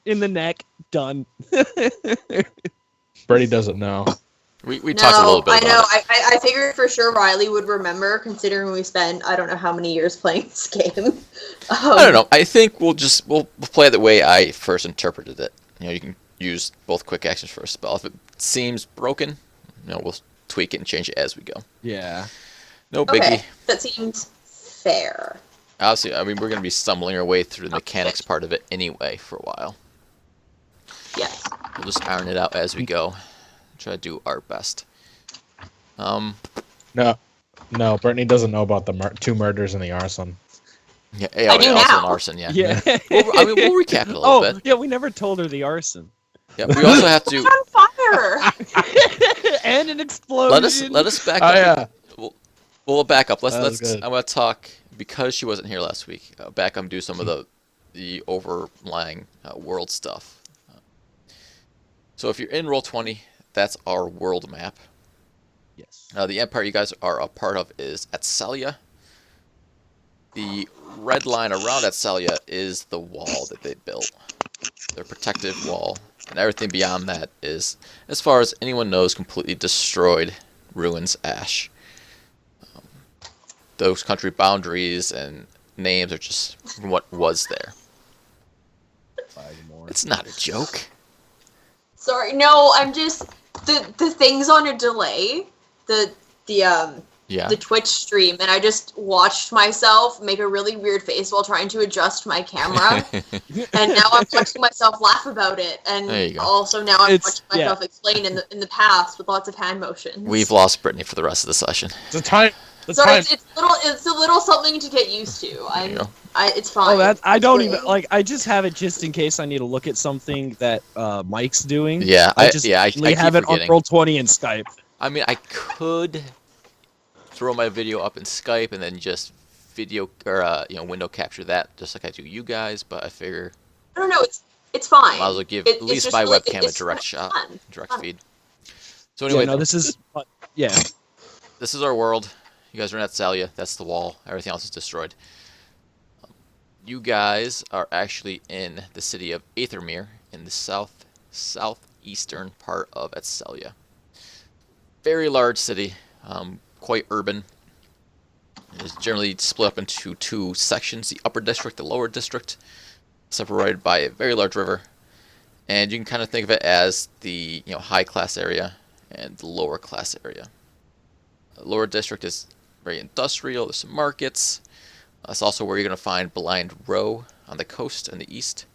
in the neck. Done. Brady doesn't know. We talked a little bit about it. I figured for sure Riley would remember, considering we spent I don't know how many years playing this game. I don't know. I think we'll play it the way I first interpreted it. You can use both quick actions for a spell. If it seems broken, we'll tweak it and change it as we go. Yeah. No biggie. Okay, that seems fair. Obviously, we're going to be stumbling our way through the mechanics part of it anyway for a while. Yes. We'll just iron it out as we go. Try to do our best. No, Brittany doesn't know about the 2 murders and the arson. Yeah, I do also now. an arson, yeah. Yeah. We'll recap it a little bit. Yeah, we never told her the arson. Yeah, we also have to... on fire! And an explosion. Let us back up. Yeah. We'll back up. Let's. Good. I'm gonna talk because she wasn't here last week. Back up and do some of the overlying world stuff. So if you're in Roll20, that's our world map. Yes. The empire you guys are a part of is Atsalia. The red line around Atsalia is the wall that they built. Their protective wall. And everything beyond that is, as far as anyone knows, completely destroyed ruins ash. Those country boundaries and names are just from what was there. It's not a joke. Sorry, no, I'm just the thing's on a delay. The Twitch stream, and I just watched myself make a really weird face while trying to adjust my camera, and now I'm watching myself laugh about it, and also now I'm watching myself explain in the past with lots of hand motions. We've lost Brittany for the rest of the session. It's a little something to get used to. It's fine. Oh, I don't even I just have it just in case I need to look at something that Mike's doing. Yeah, I have it forgetting. on Roll20 and Skype. I mean, I could throw my video up in Skype and then just video or window capture that just like I do you guys, but I figure I don't know. It's fine. I might as well give at least my webcam a direct shot, direct feed. So anyway, this is this is our world. You guys are in Atsalia. That's the wall. Everything else is destroyed. You guys are actually in the city of Aethermere in the southeastern part of Atsalia. Very large city, quite urban. It is generally split up into 2 sections: the upper district, the lower district, separated by a very large river. And you can kind of think of it as the high class area and the lower class area. The lower district is very industrial. There's some markets. That's also where you're going to find Blind Row on the coast in the east.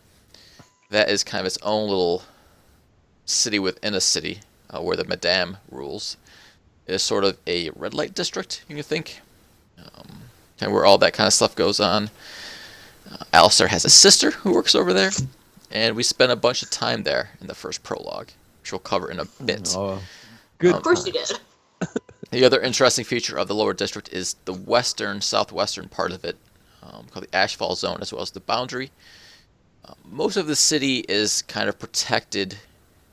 That is kind of its own little city within a city, where the Madame rules. It is sort of a red light district, you can think. Kind of where all that kind of stuff goes on. Alistair has a sister who works over there, and we spent a bunch of time there in the first prologue, which we'll cover in a bit. Good. Of course you did. The other interesting feature of the lower district is the southwestern part of it, called the Ashfall zone, as well as the boundary. Most of the city is kind of protected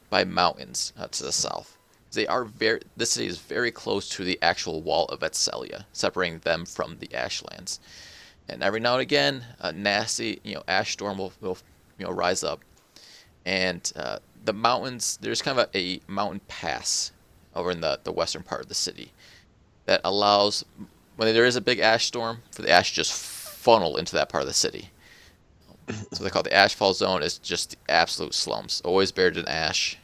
by mountains to the south. This city is very close to the actual wall of Atsalia, separating them from the Ashlands. And every now and again, a nasty, ash storm will rise up, and the mountains. There's kind of a mountain pass over in the western part of the city that allows, when there is a big ash storm, for the ash to just funnel into that part of the city. So they call it the Ashfall zone. Is just the absolute slums, always buried in ash.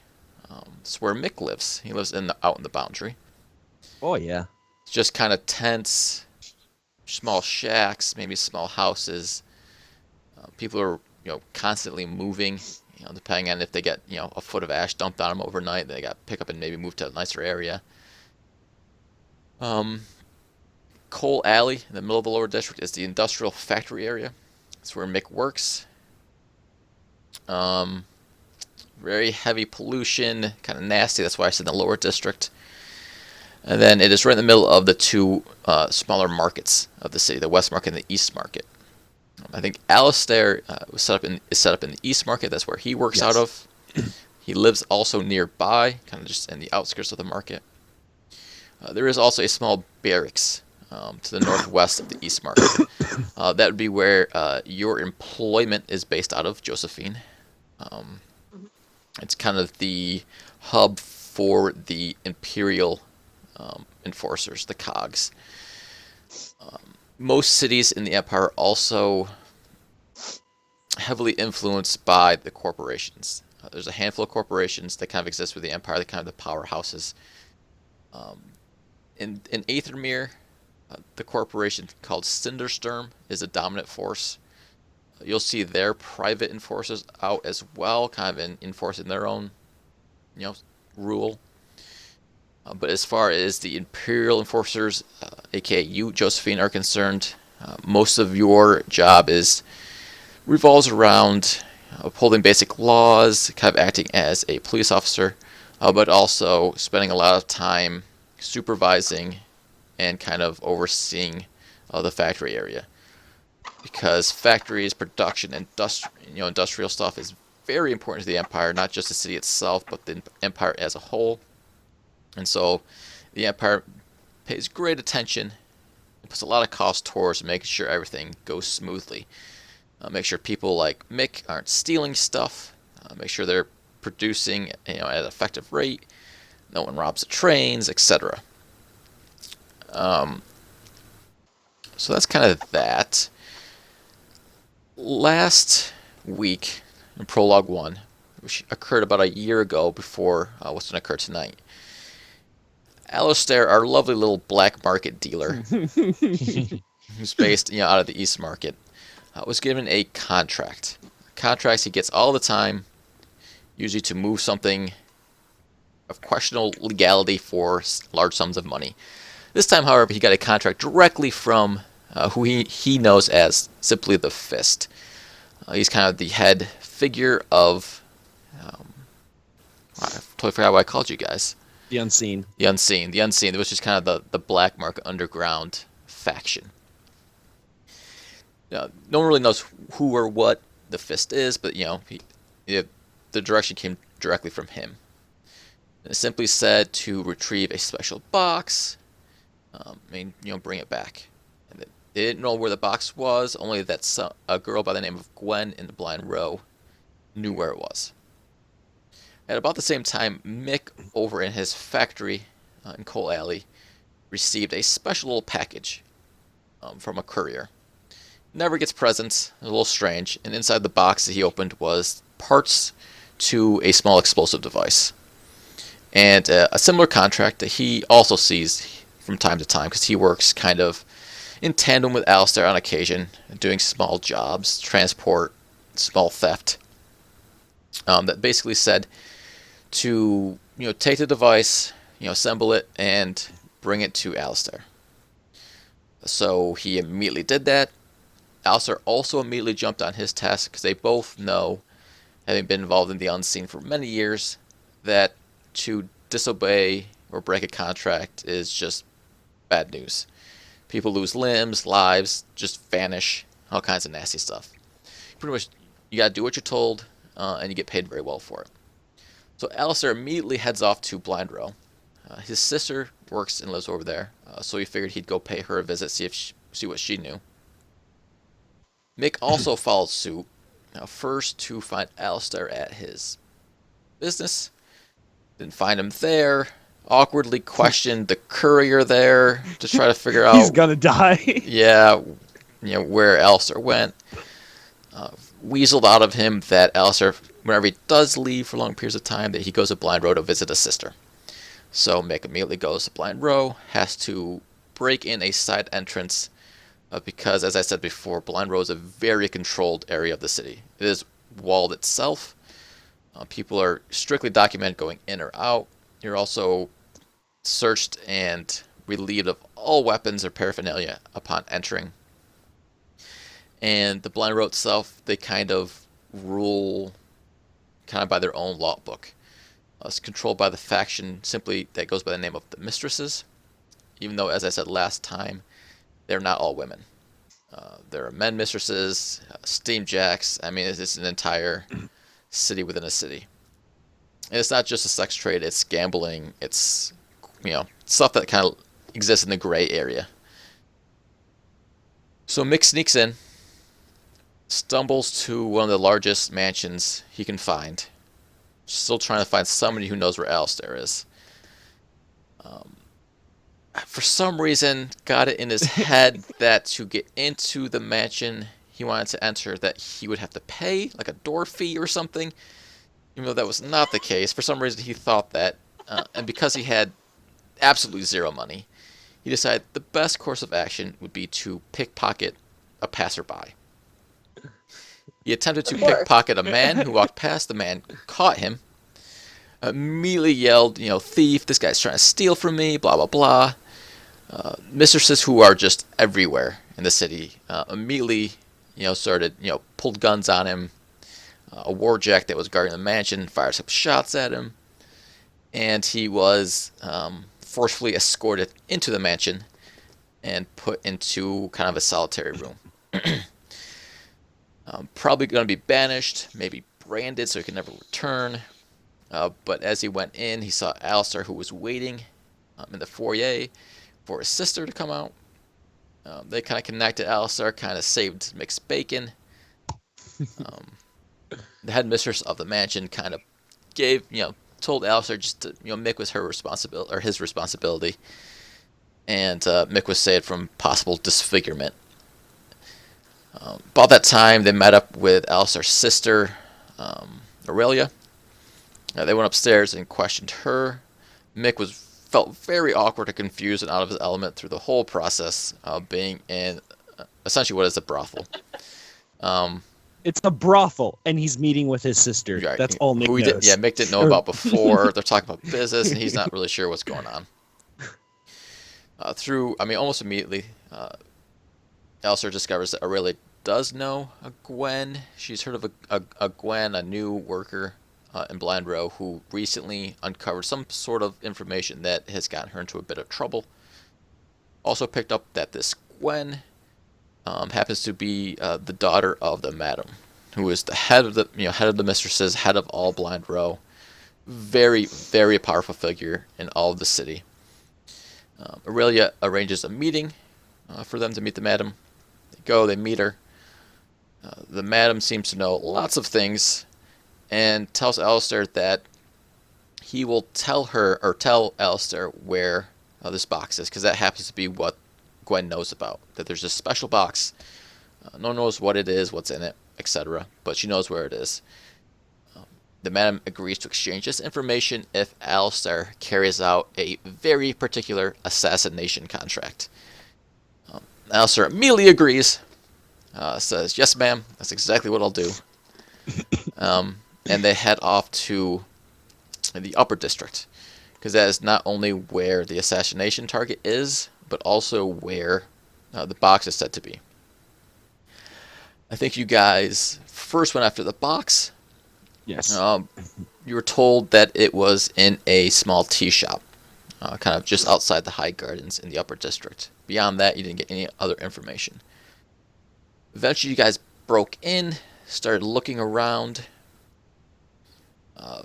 It's where Mick lives. He lives out in the boundary. Oh yeah. It's just kind of tents, small shacks, maybe small houses. People are constantly moving. Depending on if they get a foot of ash dumped on them overnight, they got to pick up and maybe move to a nicer area. Coal Alley in the middle of the lower district is the industrial factory area. It's where Mick works. Very heavy pollution, kind of nasty. That's why I said the lower district. And then it is right in the middle of the 2 smaller markets of the city, the West Market and the East Market. I think Alistair is set up in the East Market. That's where he works out of. He lives also nearby, kind of just in the outskirts of the market. There is also a small barracks to the northwest of the East Market. That would be where your employment is based out of, Josephine. It's kind of the hub for the Imperial enforcers, the cogs. Most cities in the Empire are also heavily influenced by the corporations. There's a handful of corporations that kind of exist with the Empire, that kind of the powerhouses. In Aethermere, the corporation called Cindersturm is a dominant force. You'll see their private enforcers out as well, kind of enforcing their own, rule. But as far as the Imperial enforcers, aka you, Josephine, are concerned, most of your job revolves around upholding basic laws, kind of acting as a police officer, but also spending a lot of time supervising and kind of overseeing the factory area. Because factories, production, and industrial stuff is very important to the Empire, not just the city itself, but the Empire as a whole. And so the Empire pays great attention and puts a lot of cost towards making sure everything goes smoothly. Make sure people like Mick aren't stealing stuff. Make sure they're producing at an effective rate. No one robs the trains, etc. So that's kind of that. Last week in Prologue 1, which occurred about a year ago before what's going to occur tonight, Alistair, our lovely little black market dealer, who's based out of the East Market, was given a contract. Contracts he gets all the time, usually to move something of questionable legality for large sums of money. This time, however, he got a contract directly from who he knows as simply the Fist. He's kind of the head figure of... I totally forgot what I called you guys. The Unseen. The Unseen, which is kind of the black market underground faction. No one really knows who or what the Fist is, but the direction came directly from him. It simply said to retrieve a special box, bring it back. And they didn't know where the box was, only that a girl by the name of Gwen in the Blind Row knew where it was. At about the same time, Mick, over in his factory in Coal Alley, received a special little package from a courier. Never gets presents, a little strange, and inside the box that he opened was parts to a small explosive device. And a similar contract that he also sees from time to time, because he works kind of in tandem with Alistair on occasion, doing small jobs, transport, small theft. That basically said to take the device, assemble it, and bring it to Alistair. So he immediately did that. Alistair also immediately jumped on his task, because they both know, having been involved in the Unseen for many years, that to disobey or break a contract is just bad news. People lose limbs, lives, just vanish, all kinds of nasty stuff. Pretty much, you gotta do what you're told, and you get paid very well for it. So Alistair immediately heads off to Blind Row. His sister works and lives over there, so he figured he'd go pay her a visit, see what she knew. Mick also followed suit, first to find Alistair at his business. Didn't find him there. Awkwardly questioned the courier there to try to figure out... He's gonna die. Yeah, where Alistair went. Weaseled out of him that Alistair, whenever he does leave for long periods of time, that he goes to Blind Row to visit a sister. So Mick immediately goes to Blind Row, has to break in a side entrance, because, as I said before, Blind Row is a very controlled area of the city. It is walled itself. People are strictly documented going in or out. You're also searched and relieved of all weapons or paraphernalia upon entering. And the Blind Row itself, they kind of rule by their own law book. It's controlled by the faction simply that goes by the name of the Mistresses, even though, as I said last time, they're not all women. There are men mistresses, steamjacks. I mean, it's an entire city within a city. And it's not just a sex trade, it's gambling, it's, stuff that kind of exists in the gray area. So Mick sneaks in, stumbles to one of the largest mansions he can find. Still trying to find somebody who knows where Alistair is. For some reason, got it in his head that to get into the mansion he wanted to enter, that he would have to pay like a door fee or something. Even though that was not the case, for some reason he thought that, and because he had absolutely zero money, he decided the best course of action would be to pickpocket a passerby. He attempted to pickpocket a man who walked past. The man caught him, immediately yelled, thief, this guy's trying to steal from me, blah, blah, blah. Mistresses who are just everywhere in the city immediately, started, pulled guns on him. A warjack that was guarding the mansion fired some shots at him, and he was forcefully escorted into the mansion and put into kind of a solitary room. Probably going to be banished, maybe branded so he can never return. But as he went in, he saw Alistair, who was waiting in the foyer for his sister to come out. They kind of connected. Alistair kind of saved Mick's bacon. The headmistress of the mansion kind of told Alistair just to, Mick was her responsibility, or his responsibility, and Mick was saved from possible disfigurement. About that time, they met up with Alistair's sister, Aurelia. They went upstairs and questioned her. Mick felt very awkward and confused and out of his element through the whole process of being in essentially what is a brothel. It's a brothel, and he's meeting with his sister. Right. That's all Mick knows. Mick didn't know about before. They're talking about business, and he's not really sure what's going on. Almost immediately, Alistair discovers that Aurelia does know a Gwen. She's heard of a Gwen, a new worker in Blind Row, who recently uncovered some sort of information that has gotten her into a bit of trouble. Also picked up that this Gwen happens to be the daughter of the Madam, who is the head of the mistresses, head of all Blind Row. Very, very powerful figure in all of the city. Aurelia arranges a meeting for them to meet the Madam. They meet her. The Madam seems to know lots of things and tells Alistair that he will tell Alistair where this box is, because that happens to be what Gwen knows about. That there's a special box. No one knows what it is, what's in it, etc. But she knows where it is. The Madam agrees to exchange this information if Alistair carries out a very particular assassination contract. Alistair immediately agrees. Says, yes, ma'am, that's exactly what I'll do. And they head off to the Upper District, because that is not only where the assassination target is, but also where the box is said to be. I think you guys first went after the box. Yes. You were told that it was in a small tea shop, kind of just outside the High Gardens in the Upper District. Beyond that, you didn't get any other information. Eventually, you guys broke in, started looking around,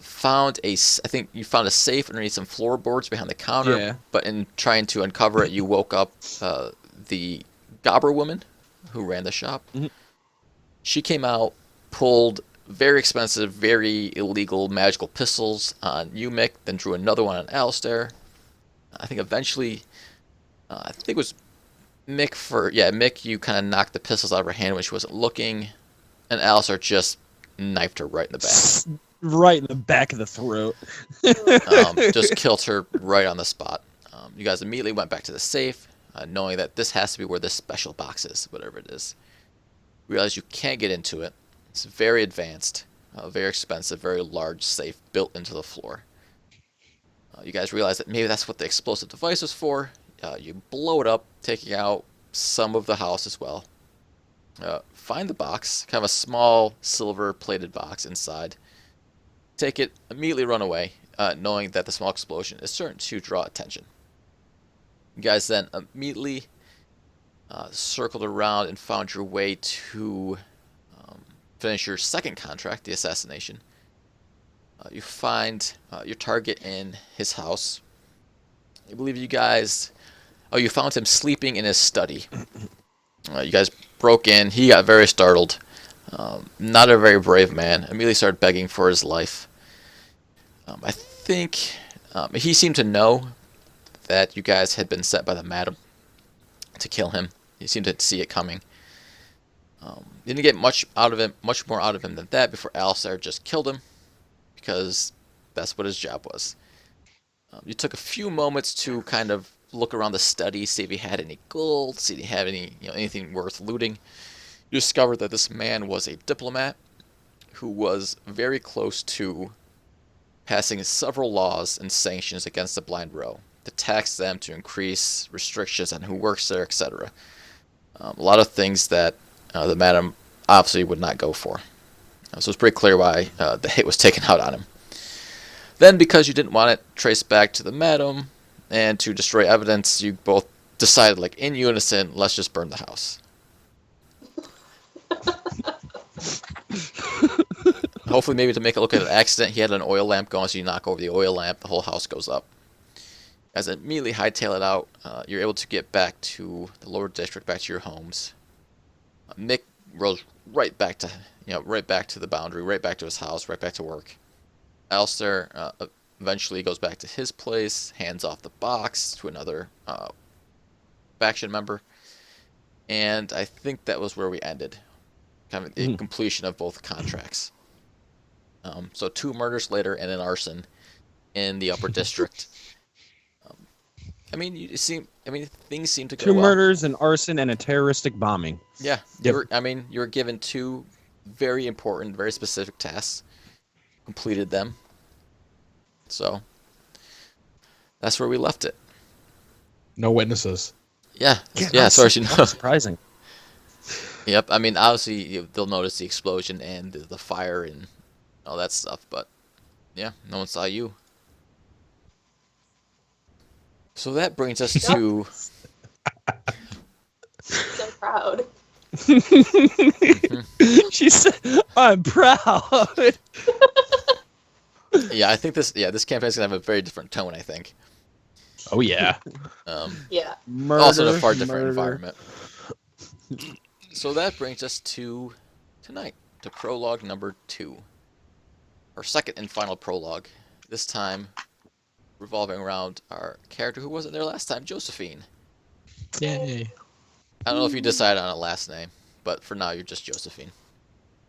found a safe underneath some floorboards behind the counter. Yeah. But in trying to uncover it, you woke up the Gobber woman who ran the shop. Mm-hmm. She came out, pulled very expensive, very illegal magical pistols on you, Mick, then drew another one on Alistair. I think eventually, it was Mick Mick, you kind of knocked the pistols out of her hand when she wasn't looking, and Alistair just knifed her right in the back. Right in the back of the throat. Just killed her right on the spot. You guys immediately went back to the safe, knowing that this has to be where this special box is, whatever it is. Realize you can't get into it. It's very advanced, very expensive, very large safe built into the floor. You guys realize that maybe that's what the explosive device was for. You blow it up, taking out some of the house as well. Find the box, kind of a small silver-plated box inside. Take it, immediately run away, knowing that the small explosion is certain to draw attention. You guys then immediately circled around and found your way to finish your second contract, the assassination. You find your target in his house. I believe you guys... you found him sleeping in his study. You guys broke in. He got very startled. Not a very brave man. Immediately started begging for his life. I think he seemed to know that you guys had been set by the madam to kill him. He seemed to see it coming. Didn't get much more out of him than that before Alistair just killed him, because that's what his job was. You took a few moments to kind of look around the study, see if he had any gold, see if he had any, anything worth looting. You discovered that this man was a diplomat who was very close to passing several laws and sanctions against the Blind Row to tax them, to increase restrictions on who works there, etc. A lot of things that the madam obviously would not go for. So it's pretty clear why the hit was taken out on him. Then, because you didn't want it traced back to the madam and to destroy evidence, you both decided, like, in unison, let's just burn the house. Hopefully, maybe to make it look like an accident, he had an oil lamp going, so you knock over the oil lamp, the whole house goes up. As it immediately hightail it out, you're able to get back to the lower district, back to your homes. Mick rolls right back to, right back to the boundary, right back to his house, right back to work. Alistair eventually goes back to his place, hands off the box to another faction member, and I think that was where we ended, kind of the completion of both contracts. So 2 murders later and an arson in the upper district. Things seem to go 2 well. murders, an arson, and a terroristic bombing. Yeah, Yep. you were given 2 very important, very specific tasks. Completed them. So that's where we left it. No witnesses. Yeah. As far as you know. Surprising. Yep. Obviously they'll notice the explosion and the fire and all that stuff, but yeah, no one saw you. So that brings us to. So proud. She said, "I'm proud." Yeah, I think this campaign's gonna have a very different tone, I think. Oh yeah. Yeah. Murder, Also in a far different murder. environment. So that brings us to tonight, to prologue number 2. Our second and final prologue. This time revolving around our character who wasn't there last time, Josephine. Yay. I don't know if you decided on a last name, but for now you're just Josephine.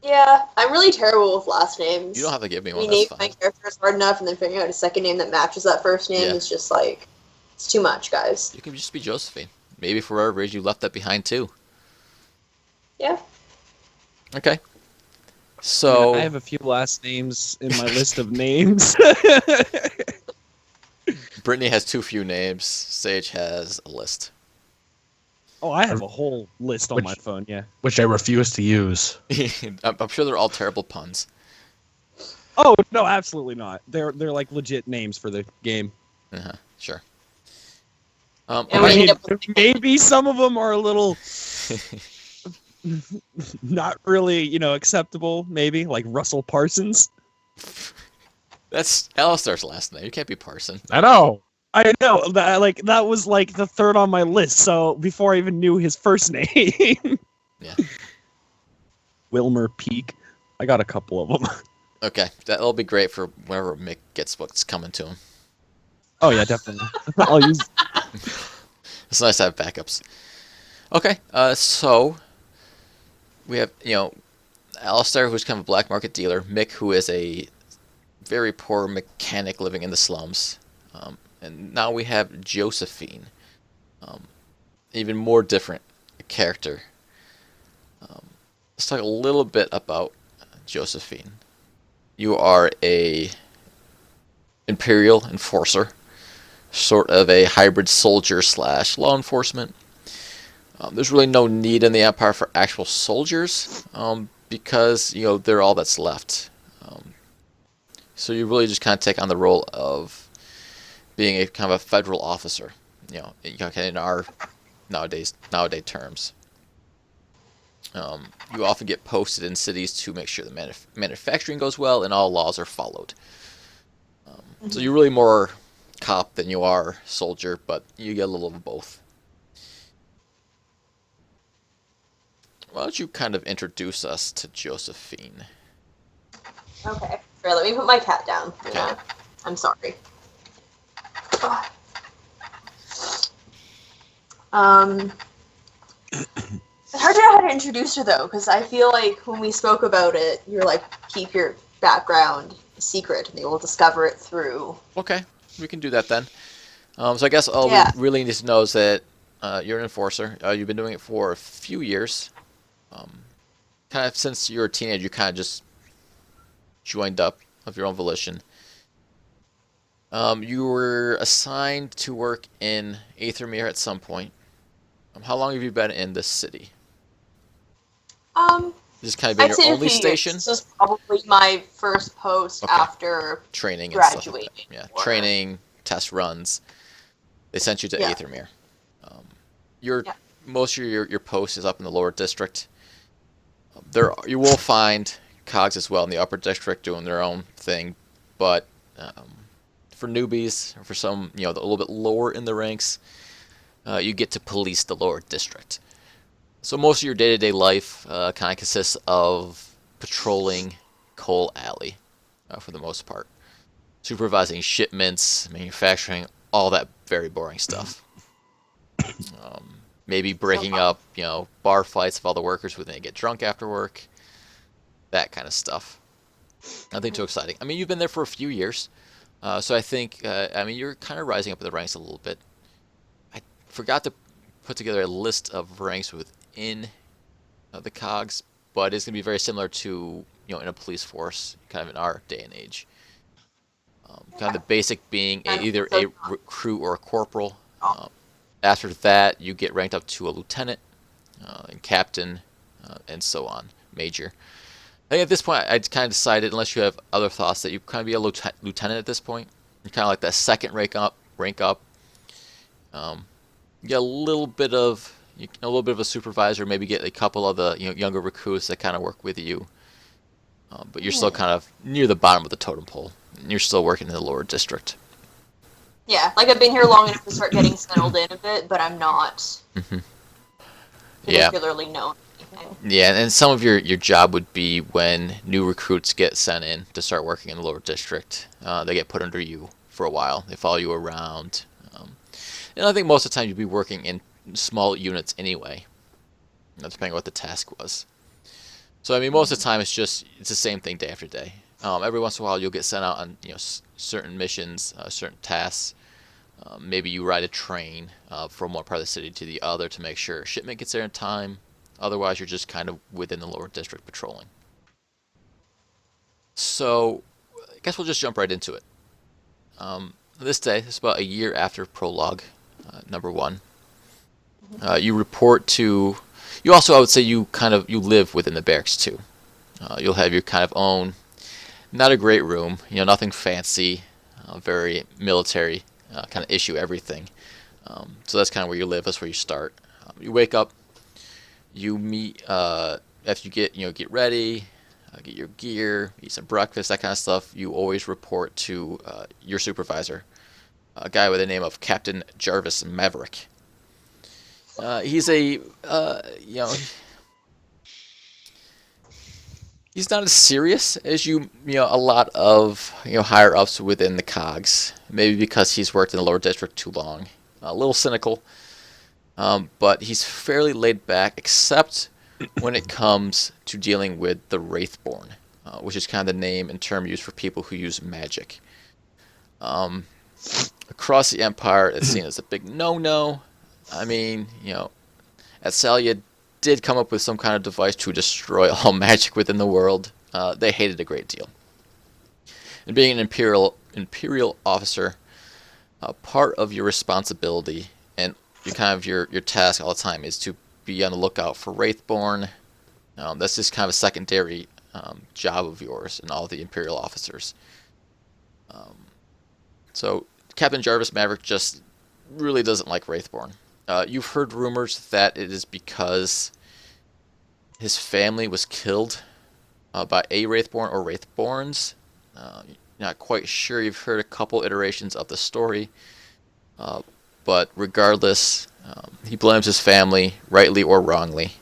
Yeah, I'm really terrible with last names. You don't have to give me one, Rename that's fine. my characters hard enough, and then figuring out a second name that matches that first name is just like, it's too much, guys. You can just be Josephine. Maybe for whatever reason you left that behind too. Yeah. Okay. So I have a few last names in my list of names. Brittany has too few names. Sage has a list. Oh, I have a whole list on my phone. Yeah. Which I refuse to use. I'm sure they're all terrible puns. Oh no, absolutely not. They're like legit names for the game. Sure. Maybe some of them are a little not really, acceptable. Maybe like Russell Parsons. That's Alistair's last name. You can't be Parson. I know. I know that was like the third on my list. So before I even knew his first name. Yeah. Wilmer Peak. I got a couple of them. Okay, that'll be great for whenever Mick gets what's coming to him. Oh yeah, definitely. I'll use. It's nice to have backups. Okay, so we have Alistair, who's kind of a black market dealer. Mick, who is a very poor mechanic living in the slums. And now we have Josephine, even more different character. Let's talk a little bit about Josephine. You are a Imperial enforcer, sort of a hybrid soldier / law enforcement. There's really no need in the Empire for actual soldiers, because they're all that's left. So you really just kind of take on the role of being a kind of a federal officer, in our nowadays terms. You often get posted in cities to make sure the manufacturing goes well and all laws are followed. So you're really more cop than you are soldier, but you get a little of both. Why don't you kind of introduce us to Josephine? Okay. Sure, let me put my cat down. Okay. I'm sorry. It's hard to know how to introduce her though, because I feel like when we spoke about it, you're like, keep your background secret, and they will discover it through. Okay, we can do that then. So I guess all Yeah. we really need to know is that you're an enforcer. You've been doing it for a few years. Kind of since you were a teenager, you kind of just joined up of your own volition. You were assigned to work in Aethermere at some point. How long have you been in this city? This has kind of been I'd your say only a few station? years. This was probably my first post after training and graduating. stuff like that. Yeah, training, test runs. They sent you to Aethermere. Most of your post is up in the lower district. You will find cogs as well in the upper district doing their own thing, but for newbies, or for some a little bit lower in the ranks, you get to police the lower district. So most of your day-to-day life kind of consists of patrolling Coal Alley, for the most part, supervising shipments, manufacturing, all that very boring stuff. Maybe breaking up, bar fights of all the workers when they get drunk after work. That kind of stuff. Nothing too exciting. I mean, you've been there for a few years, so I think, you're kind of rising up in the ranks a little bit. I forgot to put together a list of ranks within the cogs, but it's going to be very similar to, in a police force, kind of in our day and age. Kind of the basic being either a recruit or a corporal. After that, you get ranked up to a lieutenant, and captain, and so on, major. I think at this point, I'd kind of decided, unless you have other thoughts, that you kind of be a lieutenant at this point. You're kind of like that second rank up. You get a little bit of a supervisor, maybe get a couple of the younger recruits that kind of work with you. But you're still kind of near the bottom of the totem pole. And you're still working in the lower district. Yeah, like I've been here long enough to start getting settled in a bit, but I'm not particularly known anything. Yeah, and some of your job would be when new recruits get sent in to start working in the lower district. They get put under you for a while. They follow you around. And I think most of the time you'd be working in small units anyway, depending on what the task was. So I mean, most of the time it's the same thing day after day. Every once in a while you'll get sent out on certain missions, certain tasks. Maybe you ride a train from one part of the city to the other to make sure shipment gets there in time. Otherwise, you're just kind of within the lower district patrolling. So, I guess we'll just jump right into it. This day, it's about a year after Prologue, number 1. You report to... You also, I would say, you live within the barracks too. You'll have your kind of own... Not a great room, nothing fancy, very military, kind of issue everything. So that's kind of where you live. That's where you start. You wake up. You meet after you get ready, get your gear, eat some breakfast, that kind of stuff. You always report to your supervisor, a guy with the name of Captain Jarvis Maverick. He's he's not as serious as a lot of higher ups within the cogs. Maybe because he's worked in the lower district too long. A little cynical, but he's fairly laid back, except when it comes to dealing with the Wraithborn, which is kind of the name and term used for people who use magic. Across the Empire, it's seen as a big no-no. I mean, Atsalia did come up with some kind of device to destroy all magic within the world. They hated a great deal. And being an imperial officer, part of your responsibility and your task all the time is to be on the lookout for Wraithborn. That's just kind of a secondary job of yours and all the imperial officers. So Captain Jarvis Maverick just really doesn't like Wraithborn. You've heard rumors that it is because his family was killed by a Wraithborn or Wraithborns. Not quite sure. You've heard a couple iterations of the story. But regardless, he blames his family, rightly or wrongly.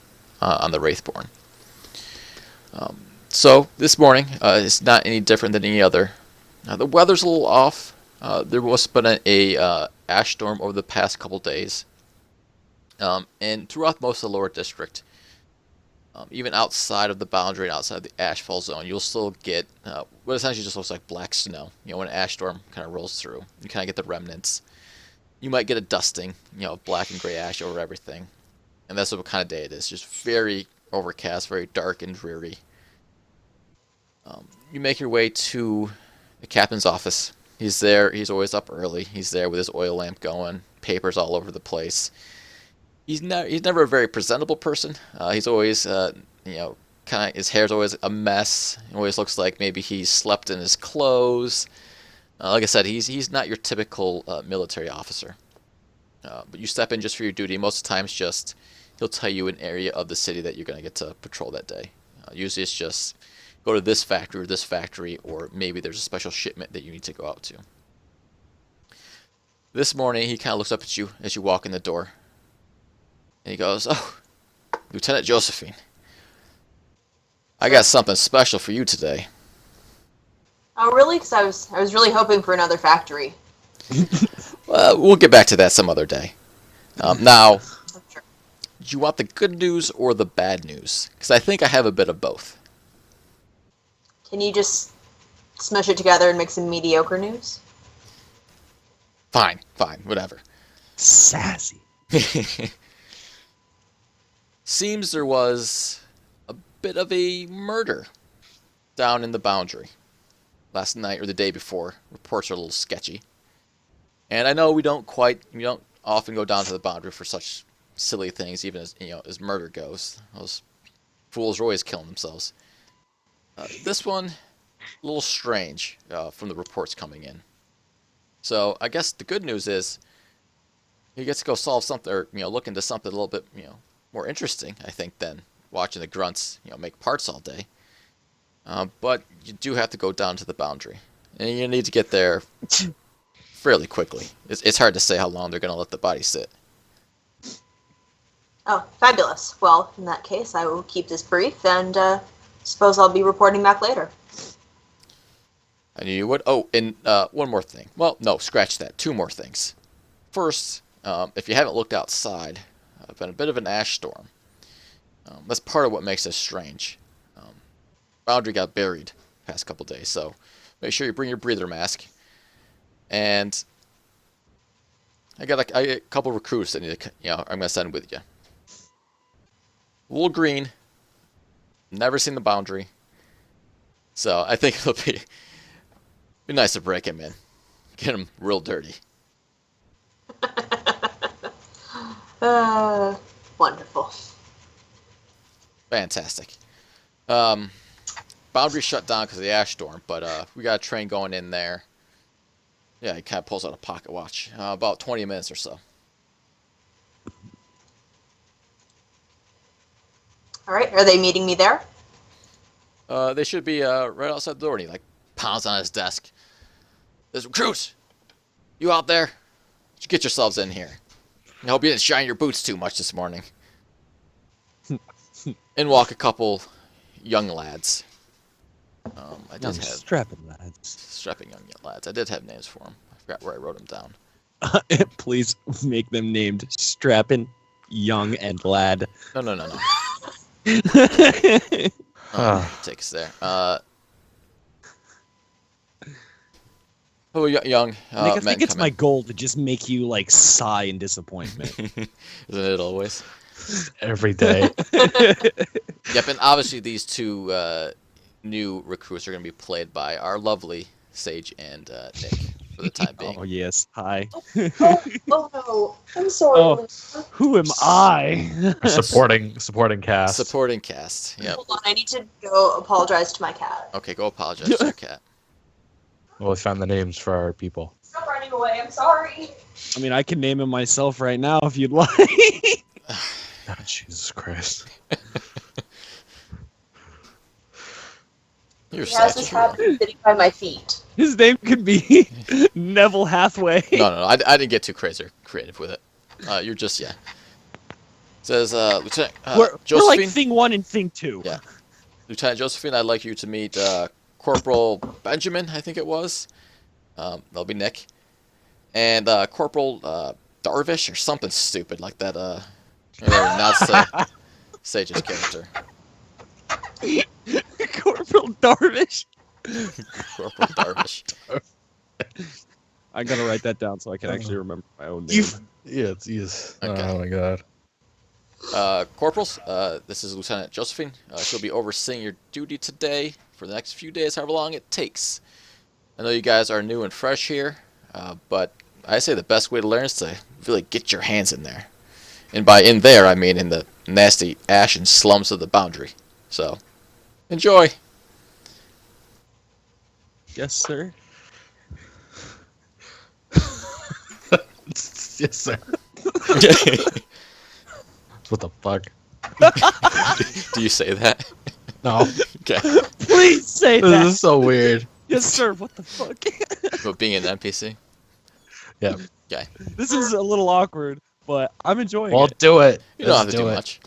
on the Wraithborn. So this morning is not any different than any other. The weather's a little off. There was been a ash storm over the past couple days, and throughout most of the lower district, even outside of the boundary and outside the Ashfall zone, you'll still get what essentially just looks like black snow. When an ash storm kind of rolls through, you kind of get the remnants. You might get a dusting, black and gray ash over everything, and that's what kind of day it is. Just very overcast, very dark and dreary. You make your way to the captain's office. He's there. He's always up early. He's there with his oil lamp going, papers all over the place. He's never a very presentable person. He's always, his hair's always a mess. It always looks like maybe he slept in his clothes. Like I said, he's not your typical military officer. But you step in just for your duty. Most of the times, he'll tell you an area of the city that you're going to get to patrol that day. Usually it's just go to this factory, or maybe there's a special shipment that you need to go out to. This morning, he kind of looks up at you as you walk in the door. And he goes, "Oh, Lieutenant Josephine, I got something special for you today." Oh, really? Because I was really hoping for another factory. Well, we'll get back to that some other day. Now, Sure. do you want the good news or the bad news? Because I think I have a bit of both. Can you just smush it together and make some mediocre news? Fine, whatever. Sassy. Seems there was a bit of a murder down in the boundary last night or the day before. Reports are a little sketchy. And I know we don't often go down to the boundary for such silly things, even as murder goes. Those fools are always killing themselves. This one, a little strange from the reports coming in. So I guess the good news is he gets to go solve something, or look into something a little bit more interesting, I think, than watching the grunts make parts all day. But you do have to go down to the boundary, and you need to get there fairly quickly. It's hard to say how long they're going to let the body sit. Oh, fabulous. Well, in that case, I will keep this brief, and suppose I'll be reporting back later. I knew you would. Oh, and one more thing. Well, no, scratch that. Two more things. First, if you haven't looked outside, it's been a bit of an ash storm. That's part of what makes this strange. Boundary got buried the past couple days, so make sure you bring your breather mask. And I got a couple recruits that need to, I'm going to send with you. Wool Green, never seen the boundary, so I think it'll be nice to break him in, get him real dirty. Wonderful. Fantastic. Boundary shut down because of the ash storm, but we got a train going in there. Yeah, he kind of pulls out a pocket watch. About 20 minutes or so. All right, are they meeting me there? They should be right outside the door, and he pounds on his desk. There's recruits! You out there? You get yourselves in here. I hope you didn't shine your boots too much this morning. In walk a couple young lads. I did have strapping lads. Strapping young lads. I did have names for them. I forgot where I wrote them down. Please make them named Strappin, Young, and Lad. No. Take us there. Young Nick, I think it's my in. goal to just make you sigh in disappointment. Isn't it always? Every day. Yep, and obviously these two new recruits are going to be played by our lovely Sage and Nick for the time being. Oh yes, hi. Oh no, I'm sorry. Oh, who am I? supporting cast. Supporting cast. Yep. Hold on, I need to go apologize to my cat. Okay, go apologize to your cat. Well, we found the names for our people. Stop running away, I'm sorry. I mean, I can name him myself right now if you'd like. Oh, Jesus Christ. You're He has this habit sitting by my feet. His name could be Neville Hathaway. No, I didn't get too crazy or creative with it. You're just, says, Lieutenant we're Josephine. like thing 1 and thing 2. Yeah. Lieutenant Josephine, I'd like you to meet Corporal Benjamin, I think it was. That'll be Nick. And Corporal Darvish or something stupid like that. Not Sage's character. Corporal Darvish. Corporal Darvish. I gotta write that down so I can actually remember my own name. Yeah, it's easy. Okay. Oh my god. Corporals, this is Lieutenant Josephine. She'll be overseeing your duty today for the next few days, however long it takes. I know you guys are new and fresh here, but I say the best way to learn is to really get your hands in there. And by in there, I mean in the nasty ash and slums of the boundary. So, enjoy. Yes, sir. Yes, sir. What the fuck? Do you say that? No. Okay. Please say This that. is so weird. Yes, sir. What the fuck? But being an NPC? Yeah. Okay. This is a little awkward, but I'm enjoying Well, it. do it. You don't have to Let's do it. much.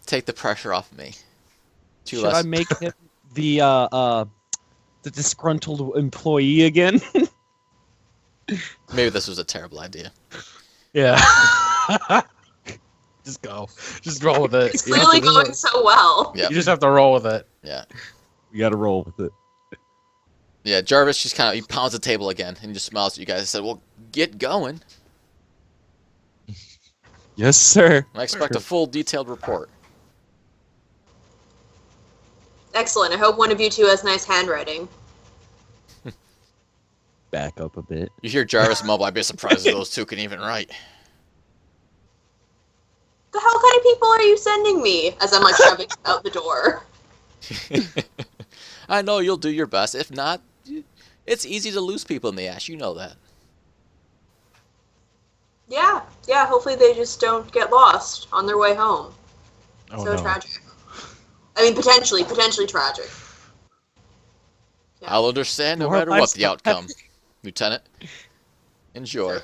Take the pressure off me. Should I make him the disgruntled employee again? Maybe this was a terrible idea. Yeah. Just go. Just roll with it. It's clearly going so well. Yeah. You just have to roll with it. Yeah. We gotta roll with it. Yeah, Jarvis just he pounds the table again and just smiles at you guys and said, well, get going. Yes, sir. I expect a full detailed report. Excellent. I hope one of you two has nice handwriting. Back up a bit. You hear Jarvis mumble, I'd be surprised if those two can even write. The hell kind of people are you sending me? As I'm like shoving out the door. I know you'll do your best. If not, it's easy to lose people in the ash. You know that. Yeah, hopefully they just don't get lost on their way home. Oh, so no. tragic. I mean, potentially tragic. Yeah. I'll understand no More matter what lives the outcome. Lieutenant, enjoy.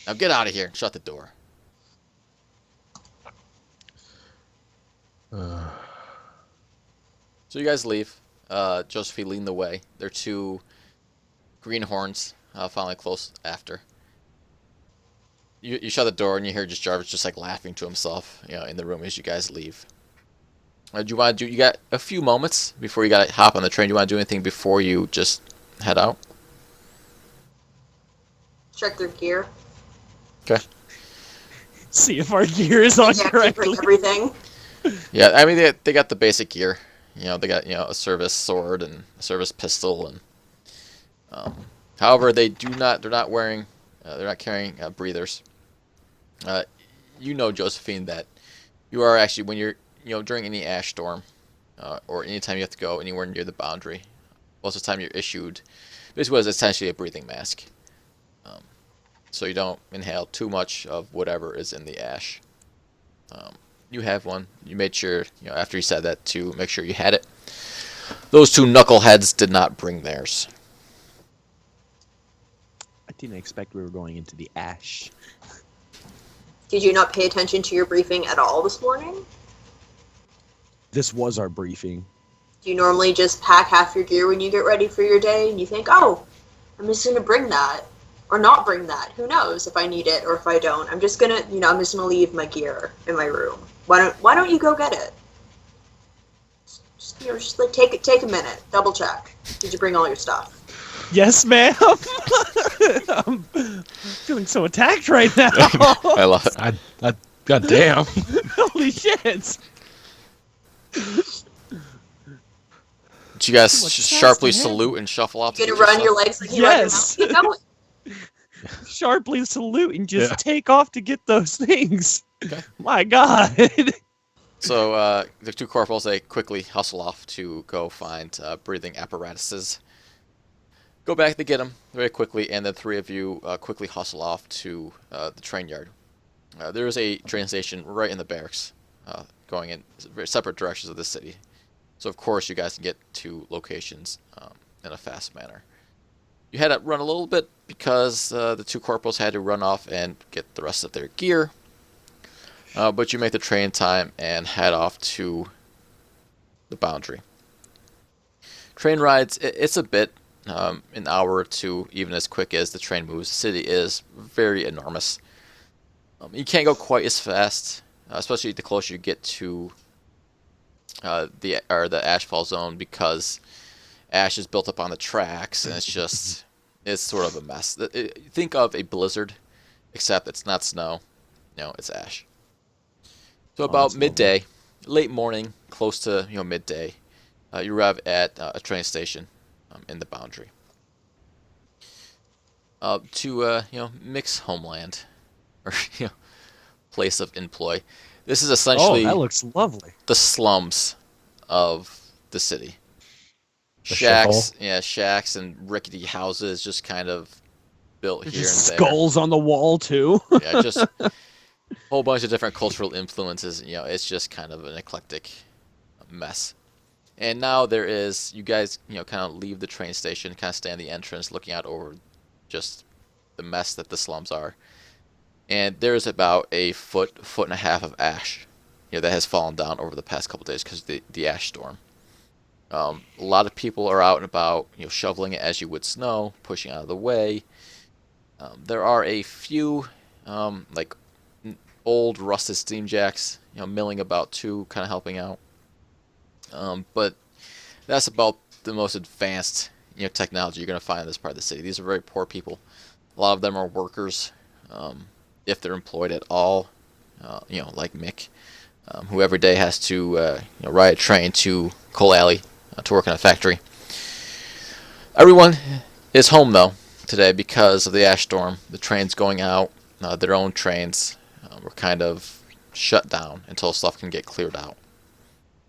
Now get out of here and shut the door. So you guys leave. Josephine leading the way. There are two greenhorns finally close after. You shut the door and you hear just Jarvis just like laughing to himself, in the room as you guys leave. Do you want to do? You got a few moments before you got to hop on the train. Do you want to do anything before you just head out? Check their gear. Okay. See if our gear is on Yeah, correctly. bring everything. Yeah, I mean they got the basic gear. They got a service sword and a service pistol, and however they're not wearing they're not carrying breathers. Josephine, that you are actually when you're during any ash storm or anytime you have to go anywhere near the boundary, most of the time you're issued basically what is essentially a breathing mask, so you don't inhale too much of whatever is in the ash. You have one. You made sure, after you said that, to make sure you had it. Those two knuckleheads did not bring theirs. I didn't expect we were going into the ash. Did you not pay attention to your briefing at all this morning? This was our briefing. Do you normally just pack half your gear when you get ready for your day and you think, oh, I'm just going to bring that or not bring that? Who knows if I need it or if I don't? I'm just going to, I'm just going to leave my gear in my room. Why don't you go get it? Just like take a minute, double check. Did you bring all your stuff? Yes, ma'am. I'm feeling so attacked right now. I love it. God damn. Holy shit. Did you guys Too much sharply sauce to handle. salute and shuffle off? You gonna run your legs like you Yes. run your mouth? Keep going. Sharply salute and just Yeah. take off to get those things. Okay. My God. So the two corporals, they quickly hustle off to go find breathing apparatuses. Go back to get them very quickly, and the three of you quickly hustle off to the train yard. There is a train station right in the barracks, going in very separate directions of the city. So of course you guys can get to locations in a fast manner. You had to run a little bit because the two corporals had to run off and get the rest of their gear. But you make the train time and head off to the boundary. Train rides, it's a bit, an hour or two, even as quick as the train moves. The city is very enormous. You can't go quite as fast, especially the closer you get to the Ashfall zone, because ash is built up on the tracks, and it's sort of a mess. Think of a blizzard, except it's not snow. No, it's ash. So about midday, late morning, close to midday, you arrive at a train station in the boundary. To Mick's homeland, or place of employ. This is essentially that looks lovely. the slums of the city. The Shacks, shacks and rickety houses, just kind of built here and there. Skulls on the wall too. Yeah, just a whole bunch of different cultural influences. It's just kind of an eclectic mess. And now you guys, kind of leave the train station, kind of stand at the entrance, looking out over just the mess that the slums are. And there's about a foot and a half of ash, that has fallen down over the past couple days because of the ash storm. A lot of people are out and about, shoveling it as you would snow, pushing out of the way. There are a few, like old rusted steam jacks, milling about too, kind of helping out. But that's about the most advanced, technology you're going to find in this part of the city. These are very poor people. A lot of them are workers, if they're employed at all, like Mick, who every day has to ride a train to Coal Alley to work in a factory. Everyone is home, though, today because of the ash storm. The trains going out, their own trains were kind of shut down until stuff can get cleared out.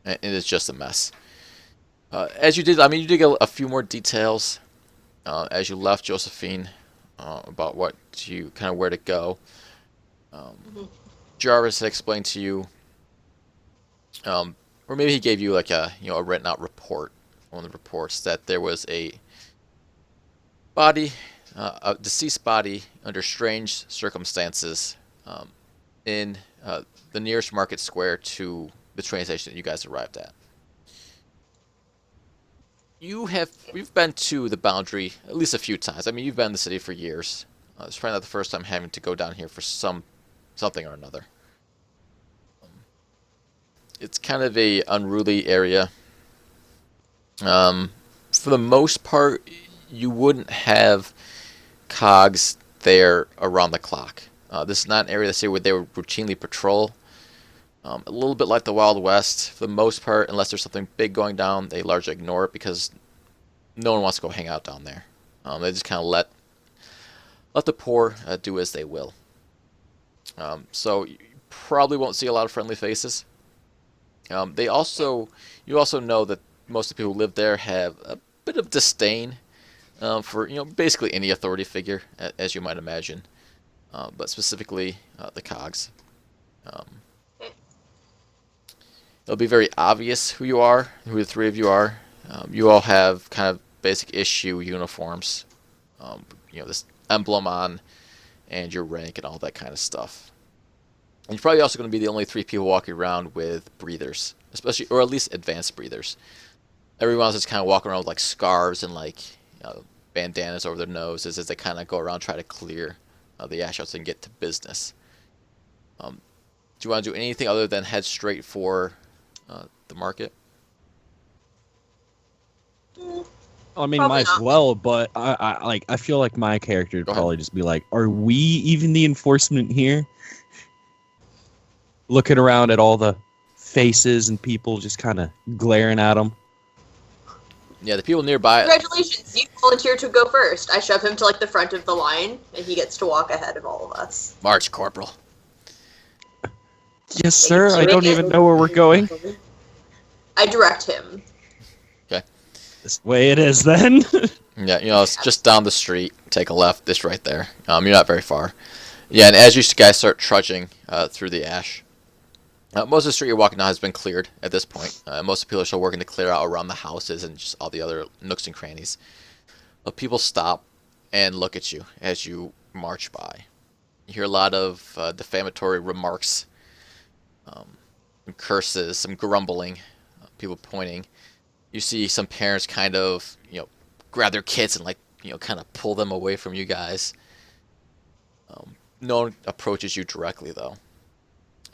And it is just a mess. As you did, you did get a few more details as you left Josephine about where to go. Jarvis had explained to you, or maybe he gave you like a written out report, one of the reports, that there was a deceased body under strange circumstances in the nearest market square to the train station that you guys arrived at. We've been to the boundary at least a few times. You've been in the city for years. It's probably not the first time having to go down here for something or another. It's kind of a unruly area. For the most part, you wouldn't have cogs there around the clock. This is not an area where they would routinely patrol. A little bit like the Wild West, for the most part, unless there's something big going down, they largely ignore it because no one wants to go hang out down there. They just kind of let the poor do as they will. So you probably won't see a lot of friendly faces. You also know that most of the people who live there have a bit of disdain for basically any authority figure, as you might imagine, but specifically the cogs. It'll be very obvious who you are, who the three of you are. You all have kind of basic issue uniforms, this emblem on, and your rank and all that kind of stuff. And you're probably also going to be the only three people walking around with breathers, especially, or at least advanced breathers. Everyone else is kind of walking around with like scarves and like bandanas over their noses as they kind of go around try to clear the ash outs and get to business. Do you want to do anything other than head straight for the market? Might as well, but I feel like my character would probably just be like, are we even the enforcement here? Looking around at all the faces and people just kind of glaring at them. Yeah, the people nearby. Congratulations, you volunteered to go first. I shove him to the front of the line, and he gets to walk ahead of all of us. March, Corporal. Yes, sir. I don't even know where we're going. I direct him. Okay. This way it is then. Yeah, it's just down the street. Take a left. This right there. You're not very far. Yeah, and as you guys start trudging through the ash, most of the street you're walking now has been cleared at this point. Most of the people are still working to clear out around the houses and just all the other nooks and crannies. But people stop and look at you as you march by. You hear a lot of defamatory remarks Some curses, some grumbling, people pointing. You see some parents kind of, grab their kids and kind of pull them away from you guys. No one approaches you directly though.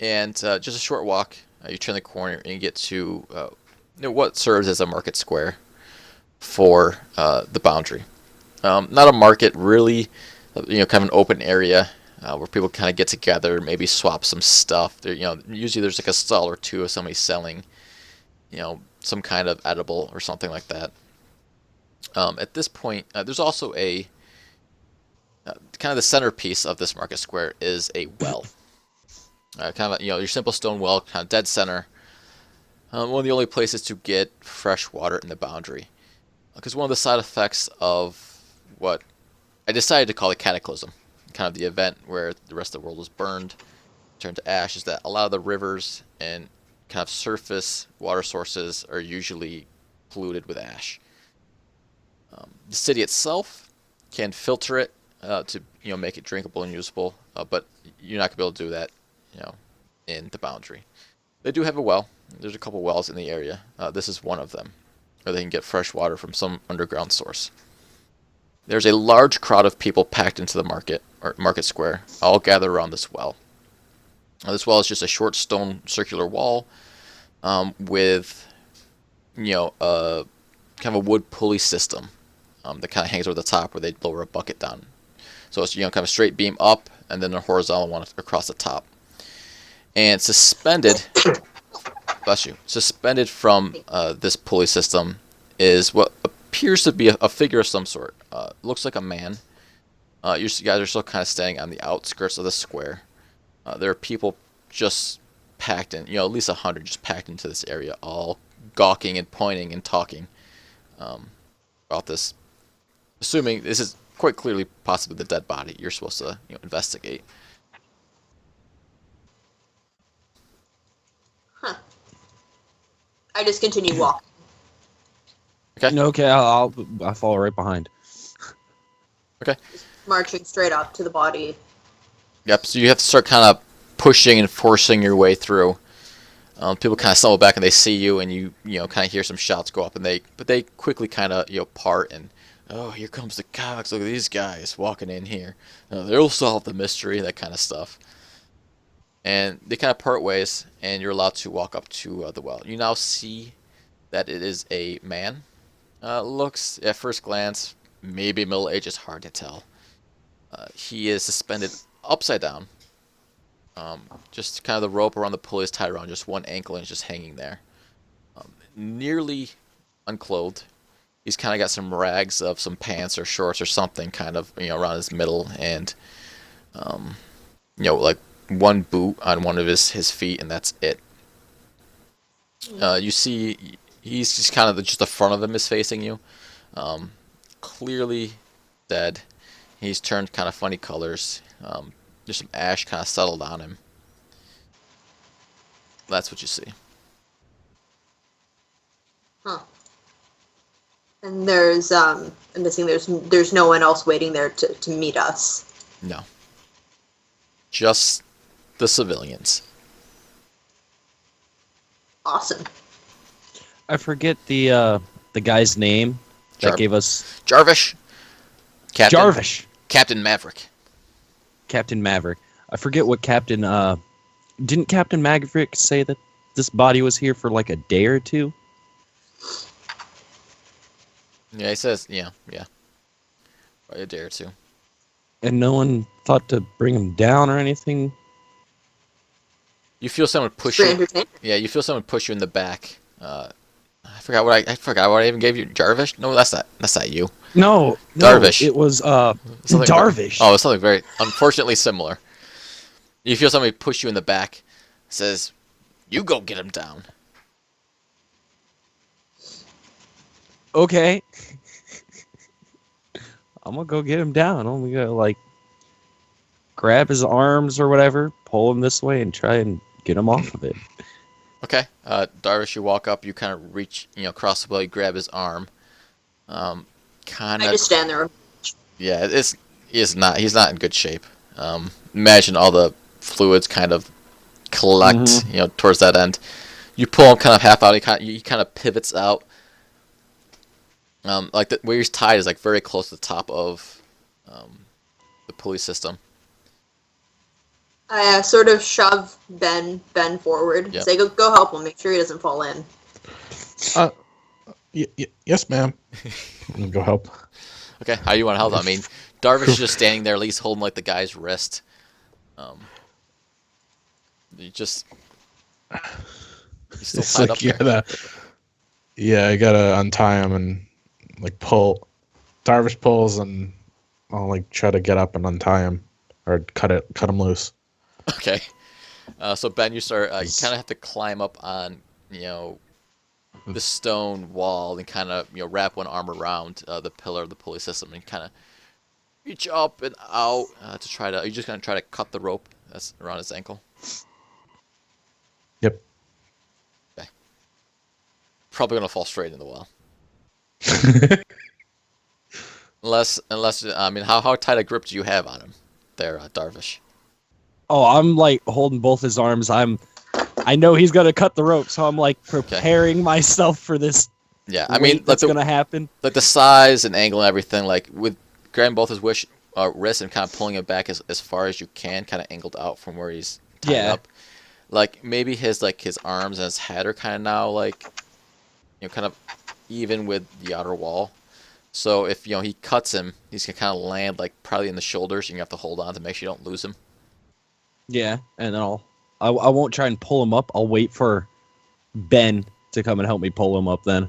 And just a short walk, you turn the corner and you get to what serves as a market square for the boundary. Not a market really, kind of an open area where people kind of get together, maybe swap some stuff. There, usually there's like a stall or two of somebody selling, some kind of edible or something like that. At this point, there's also a kind of the centerpiece of this market square is a well. Kind of your simple stone well, kind of dead center. One of the only places to get fresh water in the boundary. Because one of the side effects of what I decided to call the cataclysm, kind of the event where the rest of the world was burned, turned to ash, is that a lot of the rivers and kind of surface water sources are usually polluted with ash. The city itself can filter it to make it drinkable and usable, but you're not gonna be able to do that, in the boundary. They do have a well. There's a couple wells in the area. This is one of them, where they can get fresh water from some underground source. There's a large crowd of people packed into the market or market square, all gathered around this well. This well is just a short stone circular wall with, a kind of a wood pulley system that kind of hangs over the top where they lower a bucket down. So it's kind of a straight beam up and then a horizontal one across the top. And suspended, bless you, suspended from this pulley system is what appears to be a figure of some sort. Looks like a man. You guys are still kind of standing on the outskirts of the square. There are people just packed in, at least 100 just packed into this area, all gawking and pointing and talking about this. Assuming this is quite clearly possibly the dead body you're supposed to investigate. Huh. I just continue walking. Okay. Okay, I'll follow right behind. Okay. Just marching straight up to the body. Yep. So you have to start kind of pushing and forcing your way through. People kind of stumble back and they see you, and you kind of hear some shouts go up, and they quickly kind of part and. Oh, here comes the cops. Look at these guys walking in here. They'll solve the mystery, that kind of stuff. And they kind of part ways, and you're allowed to walk up to the well. You now see that it is a man. Looks, at first glance, maybe middle age, it's hard to tell. He is suspended upside down. Just kind of the rope around the pulley is tied around just one ankle and it's just hanging there. Nearly unclothed. He's kind of got some rags of some pants or shorts or something kind of, around his middle and, like one boot on one of his feet, and that's it. You see he's just kind of just the front of him is facing you. Clearly dead. He's turned kind of funny colors. There's some ash kind of settled on him. That's what you see. Huh. And there's I'm guessing there's no one else waiting there to meet us. No. Just the civilians. Awesome. I forget the guy's name that gave us Jarvish. Captain Maverick. Captain Maverick. I forget what Captain didn't Captain Maverick say that this body was here for like a day or two? Yeah, he says, yeah. Probably a day or two. And no one thought to bring him down or anything? You feel someone push you. Yeah, you feel someone push you in the back. I forgot what I even gave you. Jarvish? No, that's not you. No, Darvish. It was Darvish. It's something very unfortunately similar. You feel somebody push you in the back. Says, "You go get him down." Okay. I'm gonna go get him down. I'm gonna grab his arms or whatever, pull him this way, and try and get him off of it. Okay, Darvish, you walk up, you kind of reach, across the well, you grab his arm. I just stand there. Yeah, he's not in good shape. Imagine all the fluids kind of collect, towards that end. You pull him kind of half out. He kind of pivots out. Where he's tied is like very close to the top of the pulley system. I sort of shove Ben forward. Yep. Say, go help him. Make sure he doesn't fall in. Yes, ma'am. Go help. Okay, how do you want to help? I mean, Darvish is just standing there, at least holding like the guy's wrist. He's still tied up. I gotta untie him and like pull. Darvish pulls, and I'll like try to get up and untie him or cut him loose. Okay. So Ben, you start. You kind of have to climb up on the stone wall and kind of wrap one arm around the pillar of the pulley system and kind of reach up and out to try to. Are you just gonna try to cut the rope that's around his ankle? Yep. Okay. Probably gonna fall straight in the well. unless I mean, how tight a grip do you have on him, there, Darvish? Oh, I'm like holding both his arms. I know he's gonna cut the rope, so I'm like preparing myself for this. Yeah, I mean, that's gonna happen. Like the size and angle and everything, like with grabbing both his wrists and kind of pulling it back as far as you can, kind of angled out from where he's tied up. Like maybe his arms and his head are kind of now like, kind of even with the outer wall. So if he cuts him, he's gonna kind of land like probably in the shoulders. You have to hold on to make sure you don't lose him. Yeah, and then I won't try and pull him up. I'll wait for Ben to come and help me pull him up then.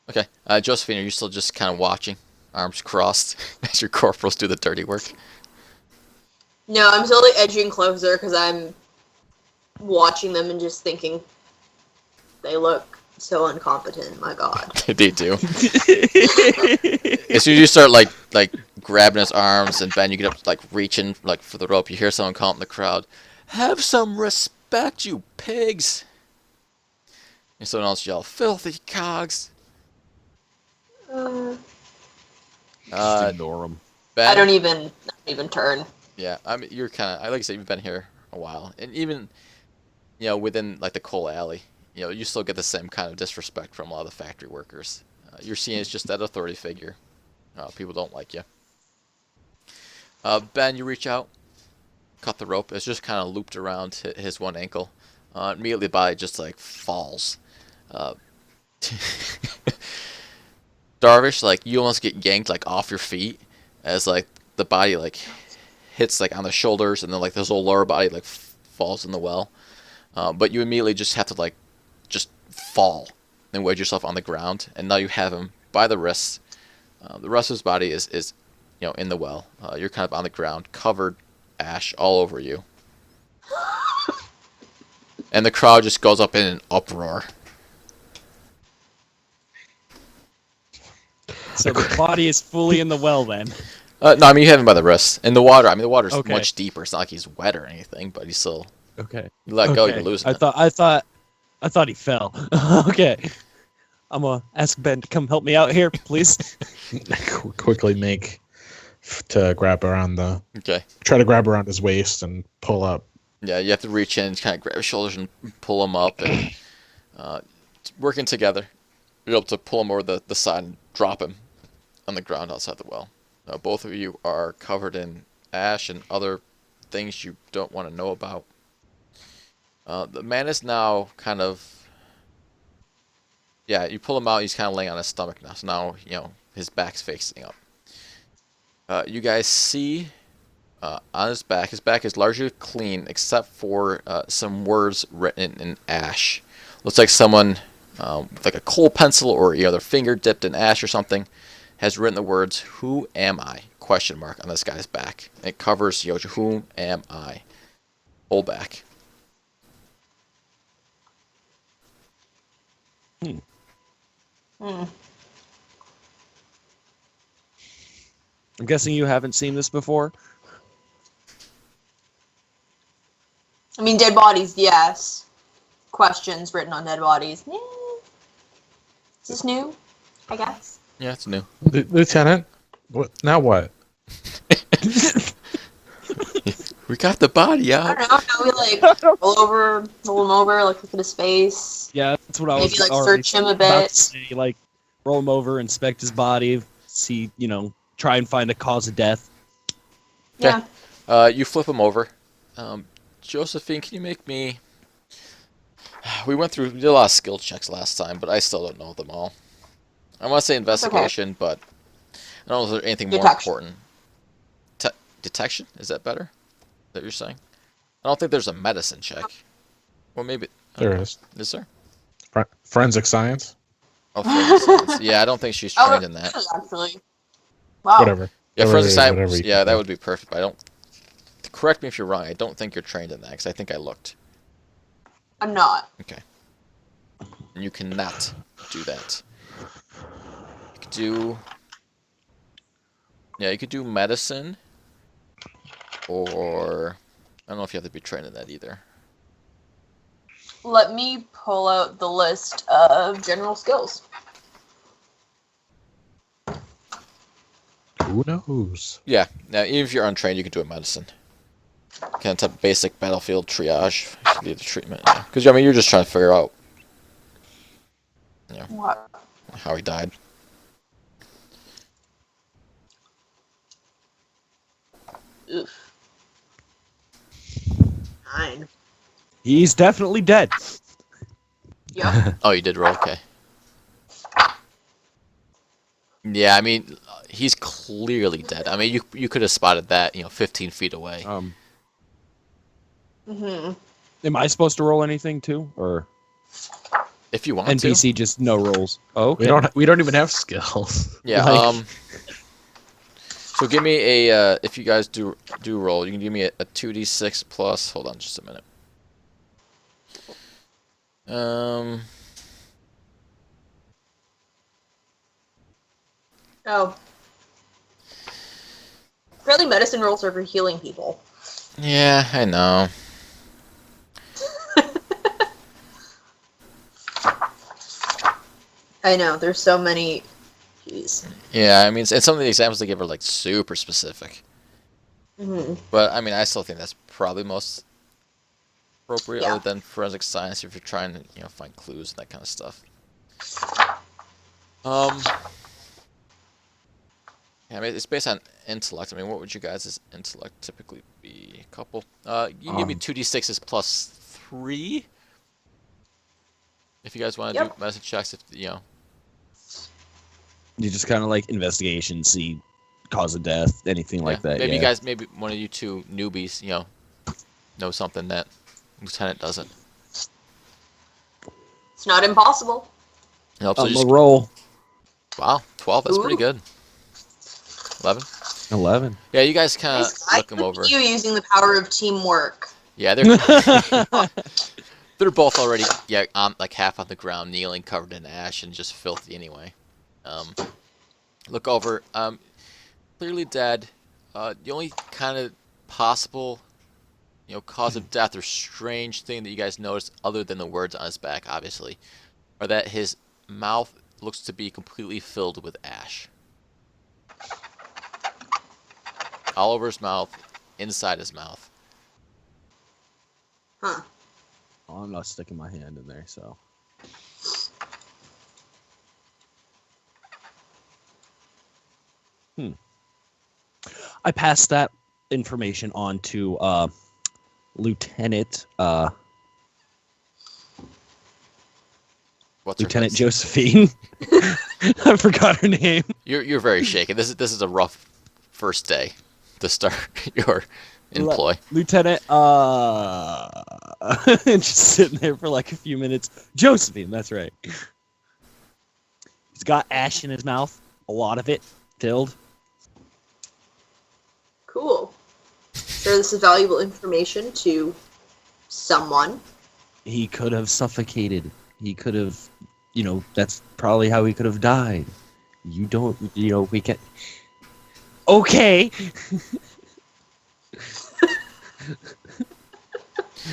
Okay. Josephine, are you still just kind of watching, arms crossed, as your corporals do the dirty work? No, I'm still like edging closer because I'm watching them and just thinking they look so incompetent. My God. They do. As soon as you start like grabbing his arms and Ben, you get up like reaching like for the rope. You hear someone call in the crowd, "Have some respect, you pigs!" And someone else yell, "Filthy cogs!" Just ignore them. Ben, I don't even turn. Yeah, I mean you're kind of like I said, you've been here a while, and even within like the coal alley, you still get the same kind of disrespect from a lot of the factory workers. You're seen as just that authority figure. People don't like you. Ben, you reach out, cut the rope. It's just kind of looped around his one ankle. Immediately by just like falls. Darvish, like you almost get yanked like off your feet as like the body like hits like on the shoulders, and then like this whole lower body like falls in the well. But you immediately just have to like just fall and wedge yourself on the ground, and now you have him by the wrists. The rest of his body is in the well. You're kind of on the ground, covered ash all over you. And the crowd just goes up in an uproar. So the body is fully in the well then? No, I mean you have him by the wrists. In the water, I mean the water's much deeper. It's not like he's wet or anything, but he's still... Okay. You let go, you're losing I thought he fell. Okay. I'm gonna ask Ben to come help me out here, please. Quickly make to grab around the... Okay. Try to grab around his waist and pull up. Yeah, you have to reach in, kind of grab his shoulders and pull him up, and working together, you're able to pull him over the side and drop him on the ground outside the well. Both of you are covered in ash and other things you don't want to know about. The man is now kind of... Yeah, you pull him out, he's kind of laying on his stomach now. So now, his back's facing up. You guys see on his back is largely clean except for some words written in ash. Looks like someone with like a coal pencil or their finger dipped in ash or something has written the words "Who am I?" ? On this guy's back. It covers "Who am I?" whole back. I'm guessing you haven't seen this before? I mean, dead bodies, yes. Questions written on dead bodies. Yeah. Is this new? I guess. Yeah, it's new. Lieutenant, now what? We got the body out. I don't know. Now we like roll him over, like look at his face. Yeah, that's what I was. Maybe like search him a bit. Say, like roll him over, inspect his body, see, try and find a cause of death. Yeah. You flip him over. Josephine, can you make me? We did a lot of skill checks last time, but I still don't know them all. I want to say investigation, but I don't know if there's anything more important. Detection? Is that better? That you're saying? I don't think there's a medicine check. Well, maybe there is. Is there? Forensic science. Oh, forensic science. Yeah, I don't think she's trained in that. Actually, wow. Whatever. Yeah, forensic science. Yeah, that would be perfect. But I don't. Correct me if you're wrong. I don't think you're trained in that because I think I looked. I'm not. Okay. And you cannot do that. You could do. Yeah, you could do medicine. Or I don't know if you have to be trained in that either. Let me pull out the list of general skills. Who knows? Yeah. Now, even if you're untrained, you can do a medicine. Kind of basic battlefield triage. Lead the treatment. Because you're just trying to figure out. What? How he died. Oof. 9. He's definitely dead. Yep. Oh, you did roll, okay. Yeah, he's clearly dead. You could have spotted that, 15 feet away. Mm-hmm. Am I supposed to roll anything too, or if you want NPC to. just no rolls? Oh, okay. We don't even have skills. Yeah. So give me a if you guys do roll, you can give me a 2d6 plus. Hold on, just a minute. Oh. Apparently medicine rolls are for healing people. Yeah, I know. I know, there's so many. Jeez. Yeah, and some of the examples they give are like super specific. Mm-hmm. But I still think that's probably most appropriate, Yeah. other than forensic science if you're trying to find clues and that kind of stuff. Yeah, it's based on intellect. What would you guys' intellect typically be? A couple. You can give me 2d6s plus 3. If you guys want to do medicine checks, You just kind of like investigation, see cause of death, anything like that. Maybe yeah. you guys, maybe one of you two newbies, know something that Lieutenant doesn't. It's not impossible. Nope, I'm a roll. Wow, 12. That's pretty good. 11. 11. Yeah, you guys kind of look them over. You using the power of teamwork. Yeah, they're both already like half on the ground, kneeling, covered in ash, and just filthy anyway. Look over. Clearly dead. The only kind of possible, cause of death or strange thing that you guys notice, other than the words on his back, obviously, are that his mouth looks to be completely filled with ash. All over his mouth, inside his mouth. Huh. Oh, I'm not sticking my hand in there, so. I passed that information on to Lieutenant Lieutenant Josephine. I forgot her name. You're very shaken. This is a rough first day to start your employ. Lieutenant, just sitting there for like a few minutes. Josephine, that's right. He's got ash in his mouth, a lot of it filled. Cool. Sure, this is valuable information to someone. He could have suffocated. He could have, that's probably how he could have died. We can. Okay.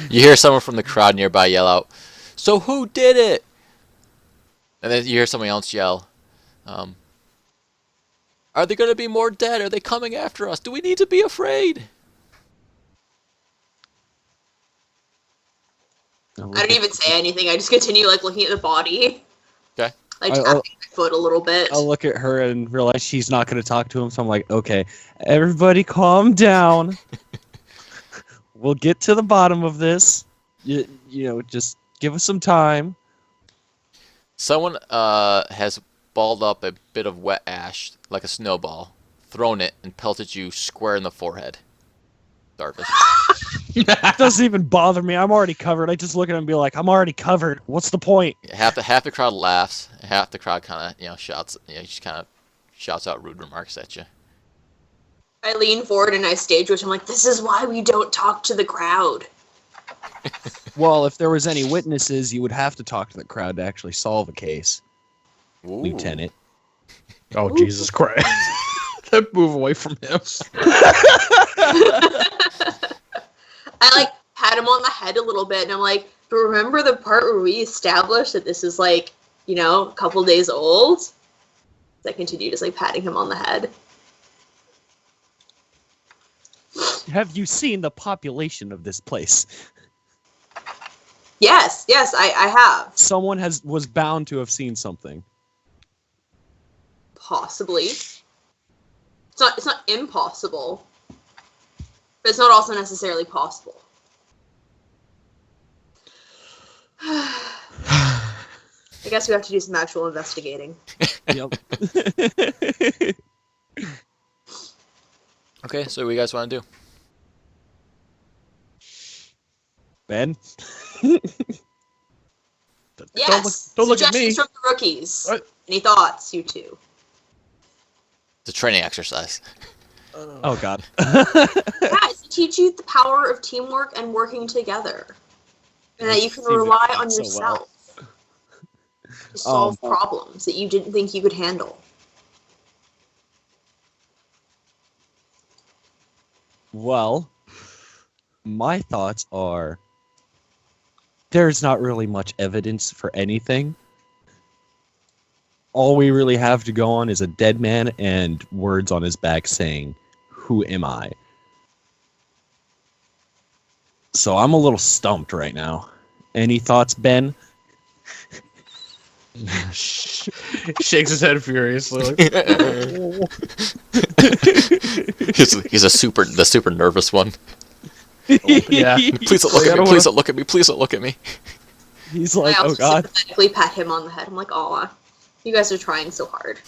You hear someone from the crowd nearby yell out, "So who did it?" And then you hear someone else yell, "Are there going to be more dead? Are they coming after us? Do we need to be afraid?" I don't even say anything. I just continue like looking at the body. Okay. Like tapping my foot a little bit. I'll look at her and realize she's not going to talk to him, so I'm like, okay, everybody calm down. We'll get to the bottom of this. You know, just give us some time. Someone has balled up a bit of wet ash, like a snowball, thrown it, and pelted you square in the forehead. Darvish. It doesn't even bother me. I'm already covered. I just look at him and be like, I'm already covered. What's the point? Half the crowd laughs. Half the crowd kind of shouts. Just kind of shouts out rude remarks at you. I lean forward and I stage which I'm like, this is why we don't talk to the crowd. Well, if there was any witnesses, you would have to talk to the crowd to actually solve a case, Ooh. Lieutenant. Oh, Jesus Christ. Move away from him. I like pat him on the head a little bit and I'm like, but remember the part where we established that this is like, a couple days old? So I continue just like patting him on the head. Have you seen the population of this place? Yes, I have. Someone was bound to have seen something. Possibly. It's not impossible. But it's not also necessarily possible. I guess we have to do some actual investigating. Yep. Okay, so what do you guys want to do? Ben? Yes. Don't look at me. Suggestions from the rookies. What? Any thoughts, you two? It's a training exercise. Oh, God. Guys, to teach you the power of teamwork and working together. And that you can Seems to rely be on so yourself to solve problems that you didn't think you could handle. Well, my thoughts are there's not really much evidence for anything. All we really have to go on is a dead man and words on his back saying, "Who am I?" So I'm a little stumped right now. Any thoughts, Ben? Shakes his head furiously. Like, he's the super nervous one. yeah. Please don't look at me. Please don't look at me. Please don't look at me. He's like, I oh, also God. sympathetically pat him on the head. I'm like, aw, you guys are trying so hard.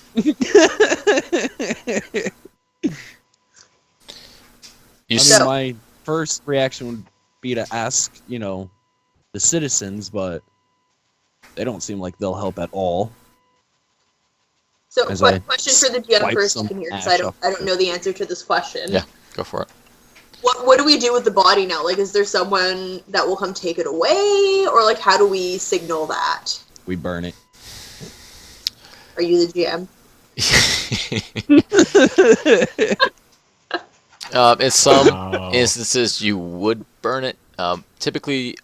My first reaction would be to ask, the citizens, but they don't seem like they'll help at all. So, As I question for the GM wipe for a some second here, because ash I don't know the answer to this question. Yeah, go for it. What do we do with the body now? Like, is there someone that will come take it away, or like, how do we signal that? We burn it. Are you the GM? In some instances, you would burn it. Typically,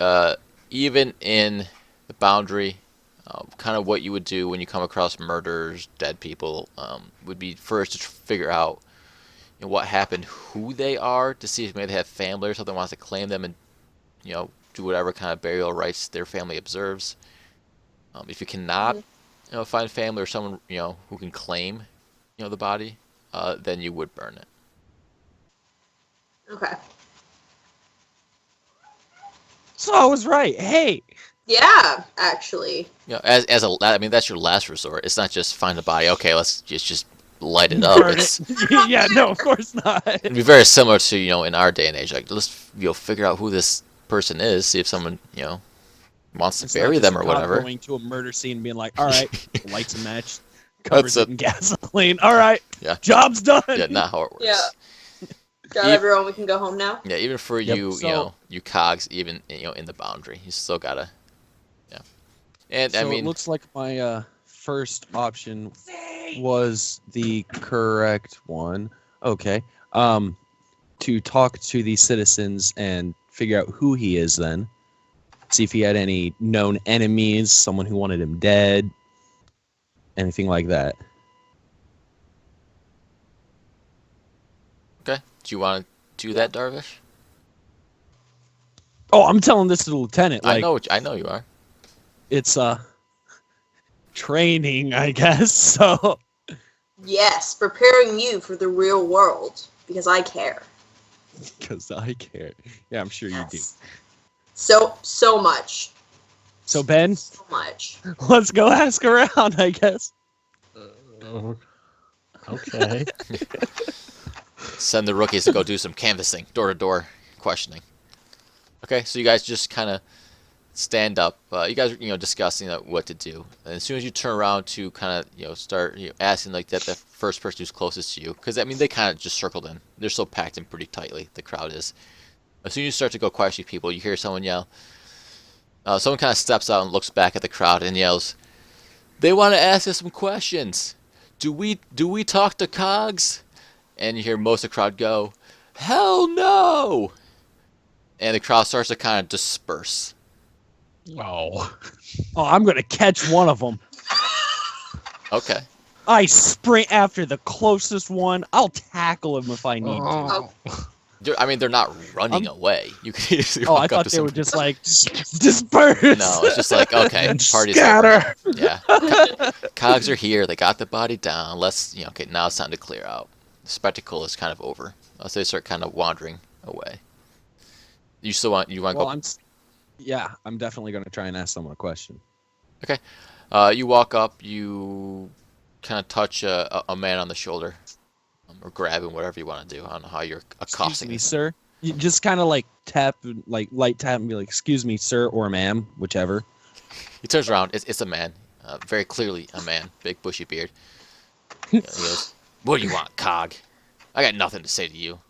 even in the boundary, kind of what you would do when you come across murders, dead people, would be first to figure out what happened, who they are, to see if maybe they have family or something wants to claim them and do whatever kind of burial rites their family observes. If you cannot find family or someone who can claim the body, then you would burn it. Okay. So I was right. Hey. Yeah, actually. That's your last resort. It's not just find the body. Okay, let's just light it up. Burn it. Yeah, no, of course not. It'd be very similar to in our day and age. Like, let's figure out who this person is. See if someone wants to bury them or whatever. Going to a murder scene and being like, all right, lights a match, covers it in gasoline. All right, yeah, job's done. Yeah, not how it works. Yeah. Got everyone. We can go home now. Yeah, even for you, you cogs, even in the boundary, you still gotta. Yeah, and so it looks like my first option was the correct one. Okay, to talk to the citizens and figure out who he is. Then see if he had any known enemies, someone who wanted him dead, anything like that. Okay. Do you want to do that, Darvish? Oh, I'm telling this to the lieutenant. Like, I know you are. It's training, I guess. So. Yes, preparing you for the real world because I care. Because I care. Yeah, I'm sure you do. So much. So Ben, so much. Let's go ask around, I guess. Okay. Send the rookies to go do some canvassing, door-to-door questioning. Okay, so you guys just kind of stand up. You guys are, discussing what to do. And as soon as you turn around to kind of, start asking like that, the first person who's closest to you, because I mean they kind of just circled in. They're so packed in pretty tightly. The crowd is. As soon as you start to go question people, you hear someone yell. Someone kind of steps out and looks back at the crowd and yells, "They want to ask us some questions. Do we talk to Cogs?" And you hear most of the crowd go, "Hell no!" And the crowd starts to kind of disperse. Oh, I'm gonna catch one of them. Okay. I sprint after the closest one. I'll tackle him if I need to. I mean, they're not running away. You can easily I walk up thought to they someone. were just like disperse. No, it's just like, okay, party's over. scatter. Yeah. Cogs are here. They got the body down. Let's, okay, now it's time to clear out. The spectacle is kind of over. So they start kind of wandering away. You want to go? Yeah, I'm definitely going to try and ask someone a question. Okay. You walk up. You kind of touch a man on the shoulder. Or grab him, whatever you want to do. I don't know how you're accosting Excuse me, sir. You just kind of like tap, like light tap, and be like, "Excuse me, sir," or "ma'am," whichever. He turns around. It's a man. Very clearly a man. Big bushy beard. He goes, "What do you want, Cog? I got nothing to say to you."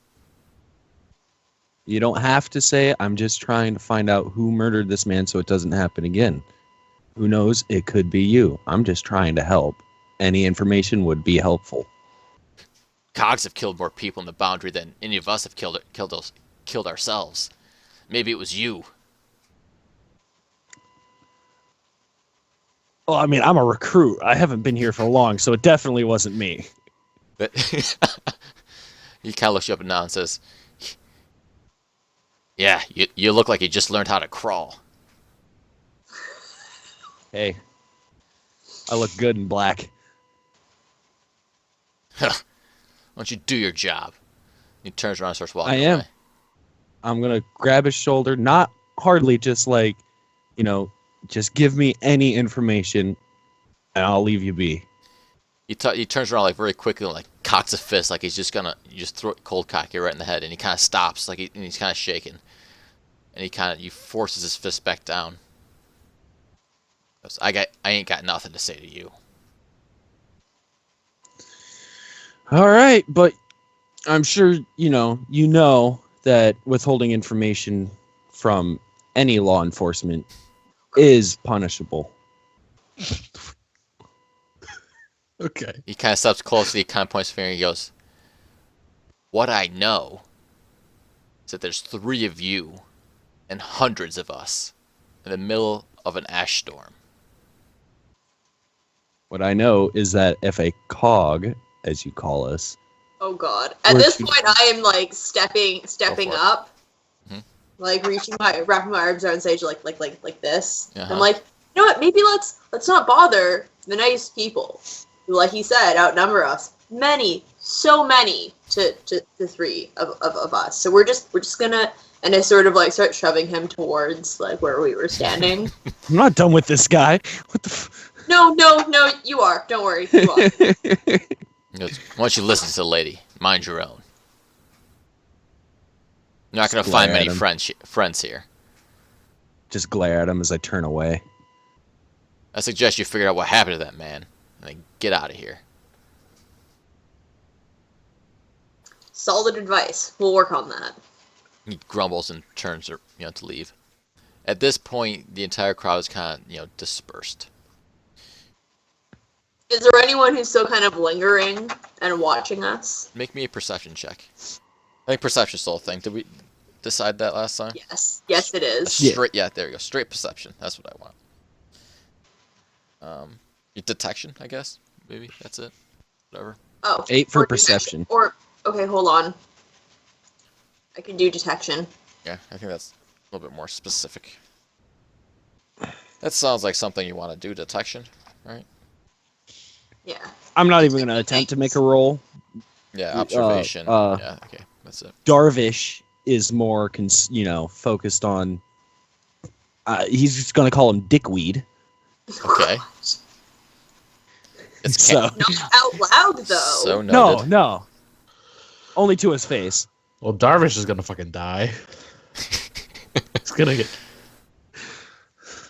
You don't have to say it. I'm just trying to find out who murdered this man so it doesn't happen again. Who knows? It could be you. I'm just trying to help. Any information would be helpful. Cogs have killed more people in the boundary than any of us have killed ourselves. Maybe it was you. Well, I mean, I'm a recruit. I haven't been here for long, so it definitely wasn't me. But he kind of looks you up and down and says, "Yeah, you look like you just learned how to crawl." Hey, I look good in black. Why don't you do your job? He turns around and starts walking I am. away. I'm going to grab his shoulder, not hardly, just like, just give me any information and I'll leave you be. He turns around like very quickly and like cocks a fist like he's just gonna throw cold cock you right in the head, and he kind of stops and he's kind of shaking, and he forces his fist back down. He goes, I ain't got nothing to say to you. All right, but I'm sure you know that withholding information from any law enforcement is punishable. Okay. He kind of steps closely, he kind of points his finger, and he goes, "What I know is that there's 3 of you and hundreds of us in the middle of an ash storm." What I know is that if a cog, as you call us, Oh God! At this point, I am like stepping up, like wrapping my arms around Sage like this. Uh-huh. I'm like, you know what? Maybe let's not bother the nice people who, like he said, outnumber us. So many to 3 of us. So we're just gonna, and I sort of like start shoving him towards like where we were standing. I'm not done with this guy. What the? No, you are. Don't worry, you are. He goes, "Why don't you listen to the lady? Mind your own. You're not going to find many friends here. Just glare at him as I turn away. I suggest you figure out what happened to that man, and then get out of here." Solid advice. We'll work on that. He grumbles and turns to leave. At this point, the entire crowd is kind of dispersed. Is there anyone who's still kind of lingering and watching us? Make me a perception check. I think perception's still a thing. Did we decide that last time? Yes, it is. Yeah, there you go. Straight perception. That's what I want. Your detection, I guess. Maybe that's it. Whatever. Oh, 8 for perception. Or okay, hold on. I can do detection. Yeah, I think that's little bit more specific. That sounds like something you want to do, detection, right? Yeah. I'm not even going to attempt to make a roll. Yeah, observation. Yeah, okay, that's it. Darvish is more, focused on. He's just going to call him Dickweed. Okay. It's So not out loud though. So noted. no, only to his face. Well, Darvish is gonna fucking die. It's gonna get.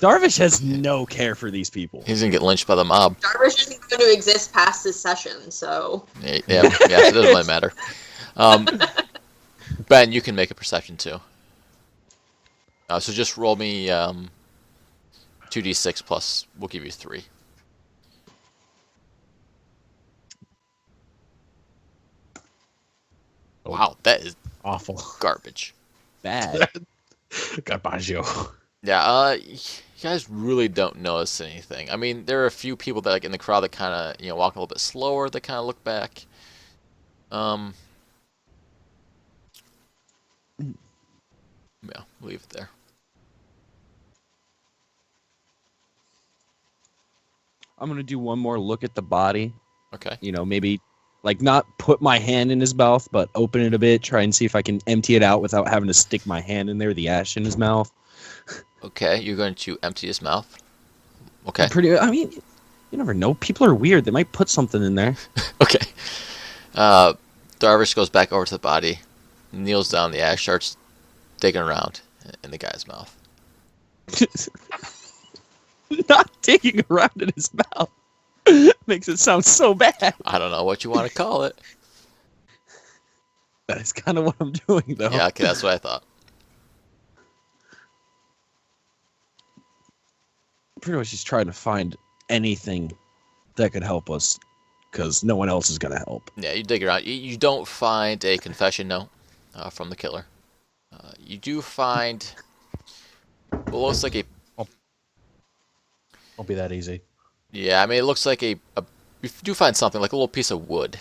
Darvish has no care for these people. He's gonna get lynched by the mob. Darvish isn't going to exist past this session, so. Yeah, it doesn't really matter. Ben, you can make a perception too. So just roll me 2d6 plus. We'll give you 3. Wow, that is Awful. garbage. Bad. Garbaggio. Yeah, you guys really don't notice anything. I mean, there are a few people that, like, in the crowd that kind of, walk a little bit slower. That kind of look back. Yeah, we'll leave it there. I'm gonna do one more look at the body. Okay. Maybe like not put my hand in his mouth, but open it a bit, try and see if I can empty it out without having to stick my hand in there, the ash in his mouth. Okay, you're going to empty his mouth. Okay. I mean, you never know. People are weird. They might put something in there. Okay. Darvish goes back over to the body, kneels down the ash, starts digging around in the guy's mouth. Not digging around in his mouth makes it sound so bad. I don't know what you want to call it. That is kind of what I'm doing, though. Yeah, okay, that's what I thought. Pretty much just trying to find anything that could help us, because no one else is going to help. Yeah, you dig around. You don't find a confession note from the killer. You do find what looks like a... Won't be that easy. Yeah, I mean, it looks like you do find something, like a little piece of wood.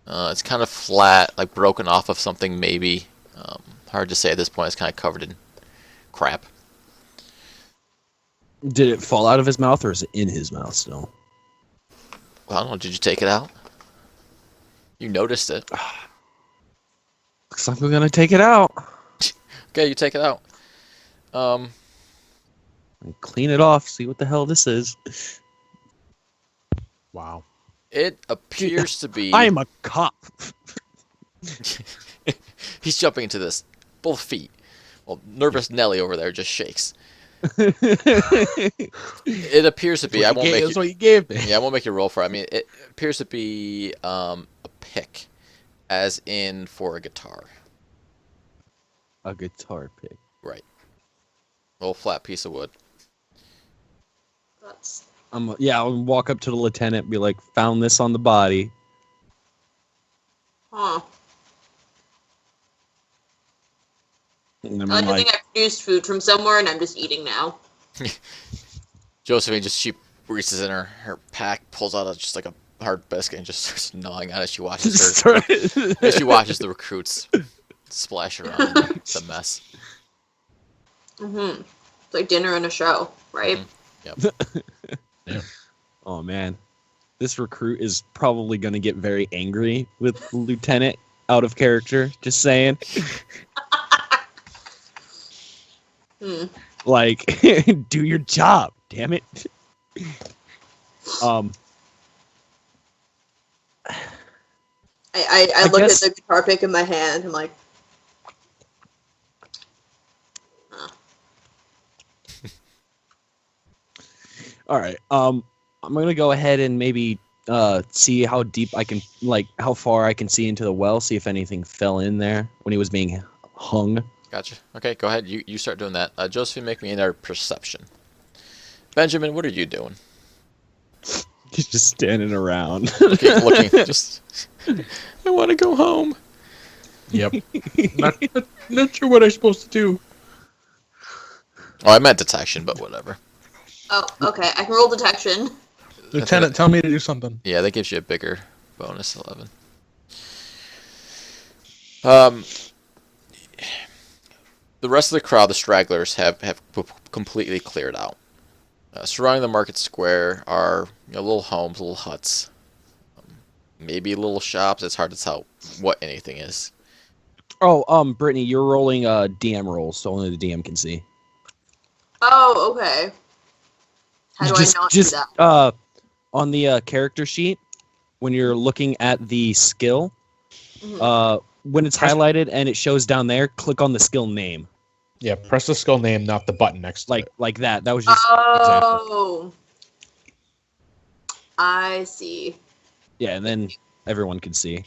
It's kind of flat, like broken off of something maybe. Hard to say at this point. It's kind of covered in crap. Did it fall out of his mouth, or is it in his mouth still? Well, I don't know. Did you take it out? You noticed it. Looks like we're going to take it out. Okay, you take it out. And clean it off, see what the hell this is. Wow. It appears to be... I am a cop. He's jumping into this. Both feet. Well, nervous Nelly over there just shakes. It appears to be... That's what you gave me. Yeah, I won't make you roll for it. I mean, it appears to be a pick, as in for a guitar. A guitar pick. Right. A little flat piece of wood. That's... I'll walk up to the lieutenant and be like, found this on the body. Huh. And I think I produced food from somewhere and I'm just eating now. Josephine she reaches in her pack, pulls out just like a hard biscuit and just starts gnawing on it. She watches her. As she watches the recruits splash around in the mess. Mm-hmm. It's like dinner and a show, right? Mm-hmm. Yep. Yeah. Oh man, this recruit is probably going to get very angry with the lieutenant out of character. Just saying. Like, do your job, damn it. I look at the guitar pick in my hand. I'm like, all right. I'm gonna go ahead and maybe see how deep I can, like, how far I can see into the well. See if anything fell in there when he was being hung. Gotcha. Okay, go ahead. You start doing that. Josephine, make me another perception. Benjamin, what are you doing? He's just standing around. looking. Just. I want to go home. Yep. not sure what I'm supposed to do. Oh, I meant detection, but whatever. oh, okay. I can roll detection. Lieutenant, tell me to do something. Yeah, that gives you a bigger bonus, 11. The rest of the crowd, the stragglers, have completely cleared out. Surrounding the market square are little homes, little huts, maybe little shops. It's hard to tell what anything is. Oh, Brittany, you're rolling DM rolls, so only the DM can see. Oh, okay. How do I not do that? On the character sheet, when you're looking at the skill, when it's highlighted and it shows down there, click on the skill name. Yeah, press the skill name, not the button next to it. Like that. That was just example. I see. Yeah, and then everyone can see.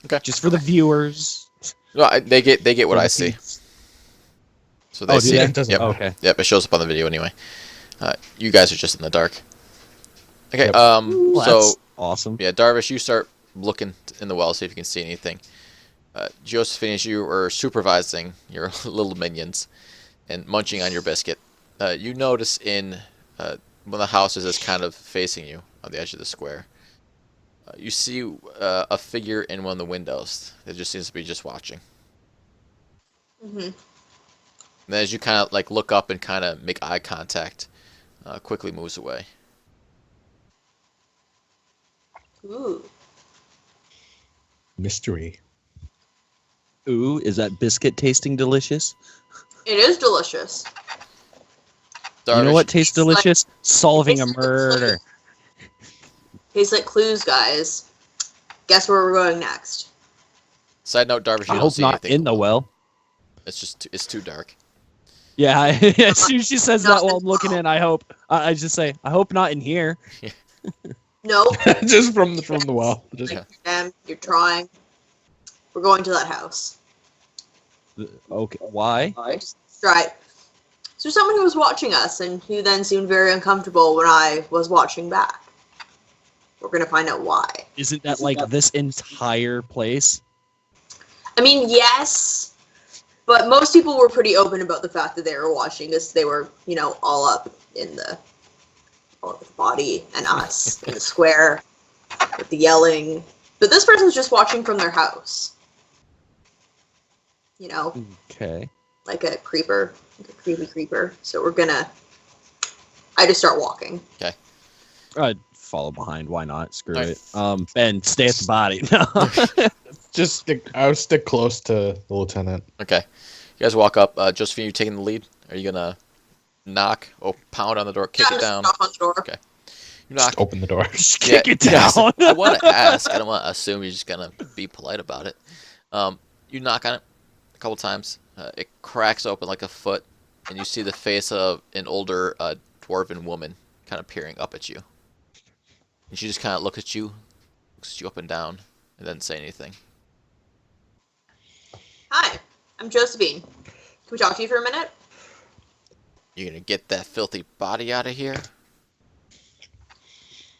Okay. Just for the viewers. No, they get what I see. So they see it. Yep. Oh, okay. Yep, it shows up on the video anyway. You guys are just in the dark. Okay. Yep. Well, so that's awesome. yeah, Darvish, you start looking in the well, see if you can see anything. Josephine, as you are supervising your little minions and munching on your biscuit, you notice in one of the houses that's kind of facing you on the edge of the square, you see a figure in one of the windows that just seems to be just watching. And then as you kind of like look up and kind of make eye contact, quickly moves away. Ooh. Mystery. Ooh, is that biscuit tasting delicious? It is delicious. Darvish, You know what tastes delicious? Solving a tastes like murder. Tastes like clues, guys. Guess where we're going next? Side note, Darvish, you I don't hope see not anything. in the well. It's just it's too dark. Yeah, as soon as she says that while I'm looking in, I hope. I just say, I hope not in here. Nope. Just from the well. Just... Like, you're trying. We're going to that house. Okay, why? Right. So someone who was watching us and who then seemed very uncomfortable when I was watching back. We're going to find out why. Isn't that like this entire place? I mean, yes, but most people were pretty open about the fact that they were watching this. They were, all up in the body and us in the square with the yelling. But this person's just watching from their house. Okay. Like a creeper, like a creepy creeper. So I just start walking. Okay. I'd follow behind. Why not? Screw All it. Ben, stay at the body. No. I would stick close to the lieutenant. Okay. You guys walk up. Josephine, you taking the lead? Are you gonna knock or pound on the door, kick it down? Knock on the door. Okay. You knock. Just open the door. Just kick it down. I want to ask. I don't want to assume you're just gonna be polite about it. You knock on it a couple times. It cracks open like a foot, and you see the face of an older dwarven woman kind of peering up at you. And she just kind of looks at you up and down, and doesn't say anything. Hi, I'm Josephine. Can we talk to you for a minute? You're gonna get that filthy body out of here?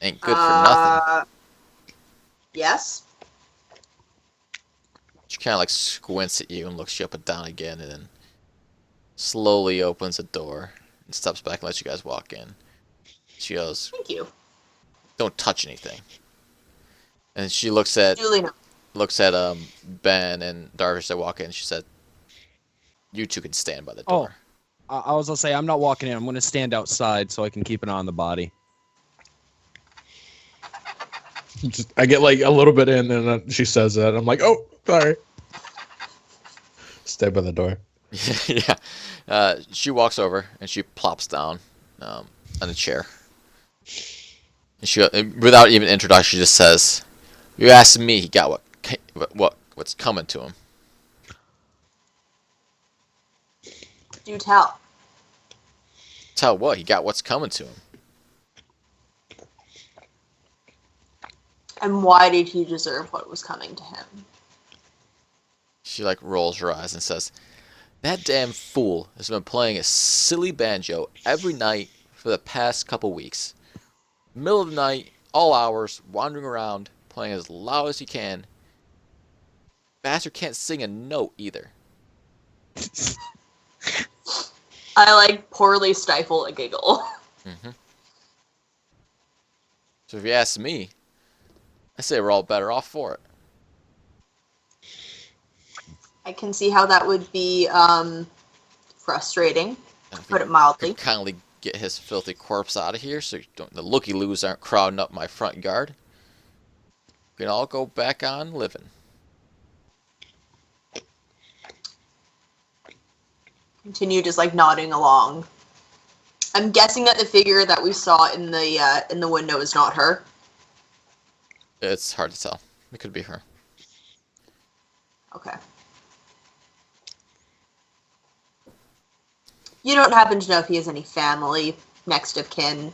Ain't good for nothing. Yes. She kind of like squints at you and looks you up and down again, and then slowly opens the door and steps back and lets you guys walk in. She goes, "Thank you. Don't touch anything." And she looks at Ben and Darvish that walk in. She said, "You two can stand by the door." Oh, I was gonna say I'm not walking in. I'm gonna stand outside so I can keep an eye on the body. I get like a little bit in, and she says that. I'm like, oh, sorry. Stay by the door. Yeah. She walks over and she plops down on a chair. And she, without even introduction, she just says, "You asked me. He got what's coming to him." Do tell. Tell what? He got what's coming to him. And why did he deserve what was coming to him? She like rolls her eyes and says, "That damn fool has been playing a silly banjo every night for the past couple weeks. Middle of the night, all hours, wandering around, playing as loud as he can. Bastard can't sing a note either." I poorly stifle a giggle. Mm-hmm. So if you ask me, I say we're all better off for it. I can see how that would be frustrating, to put it mildly. Kindly get his filthy corpse out of here so the looky-loos aren't crowding up my front yard. We can all go back on living. Continue just like nodding along. I'm guessing that the figure that we saw in the window is not her. It's hard to tell. It could be her. Okay. You don't happen to know if he has any family, next of kin?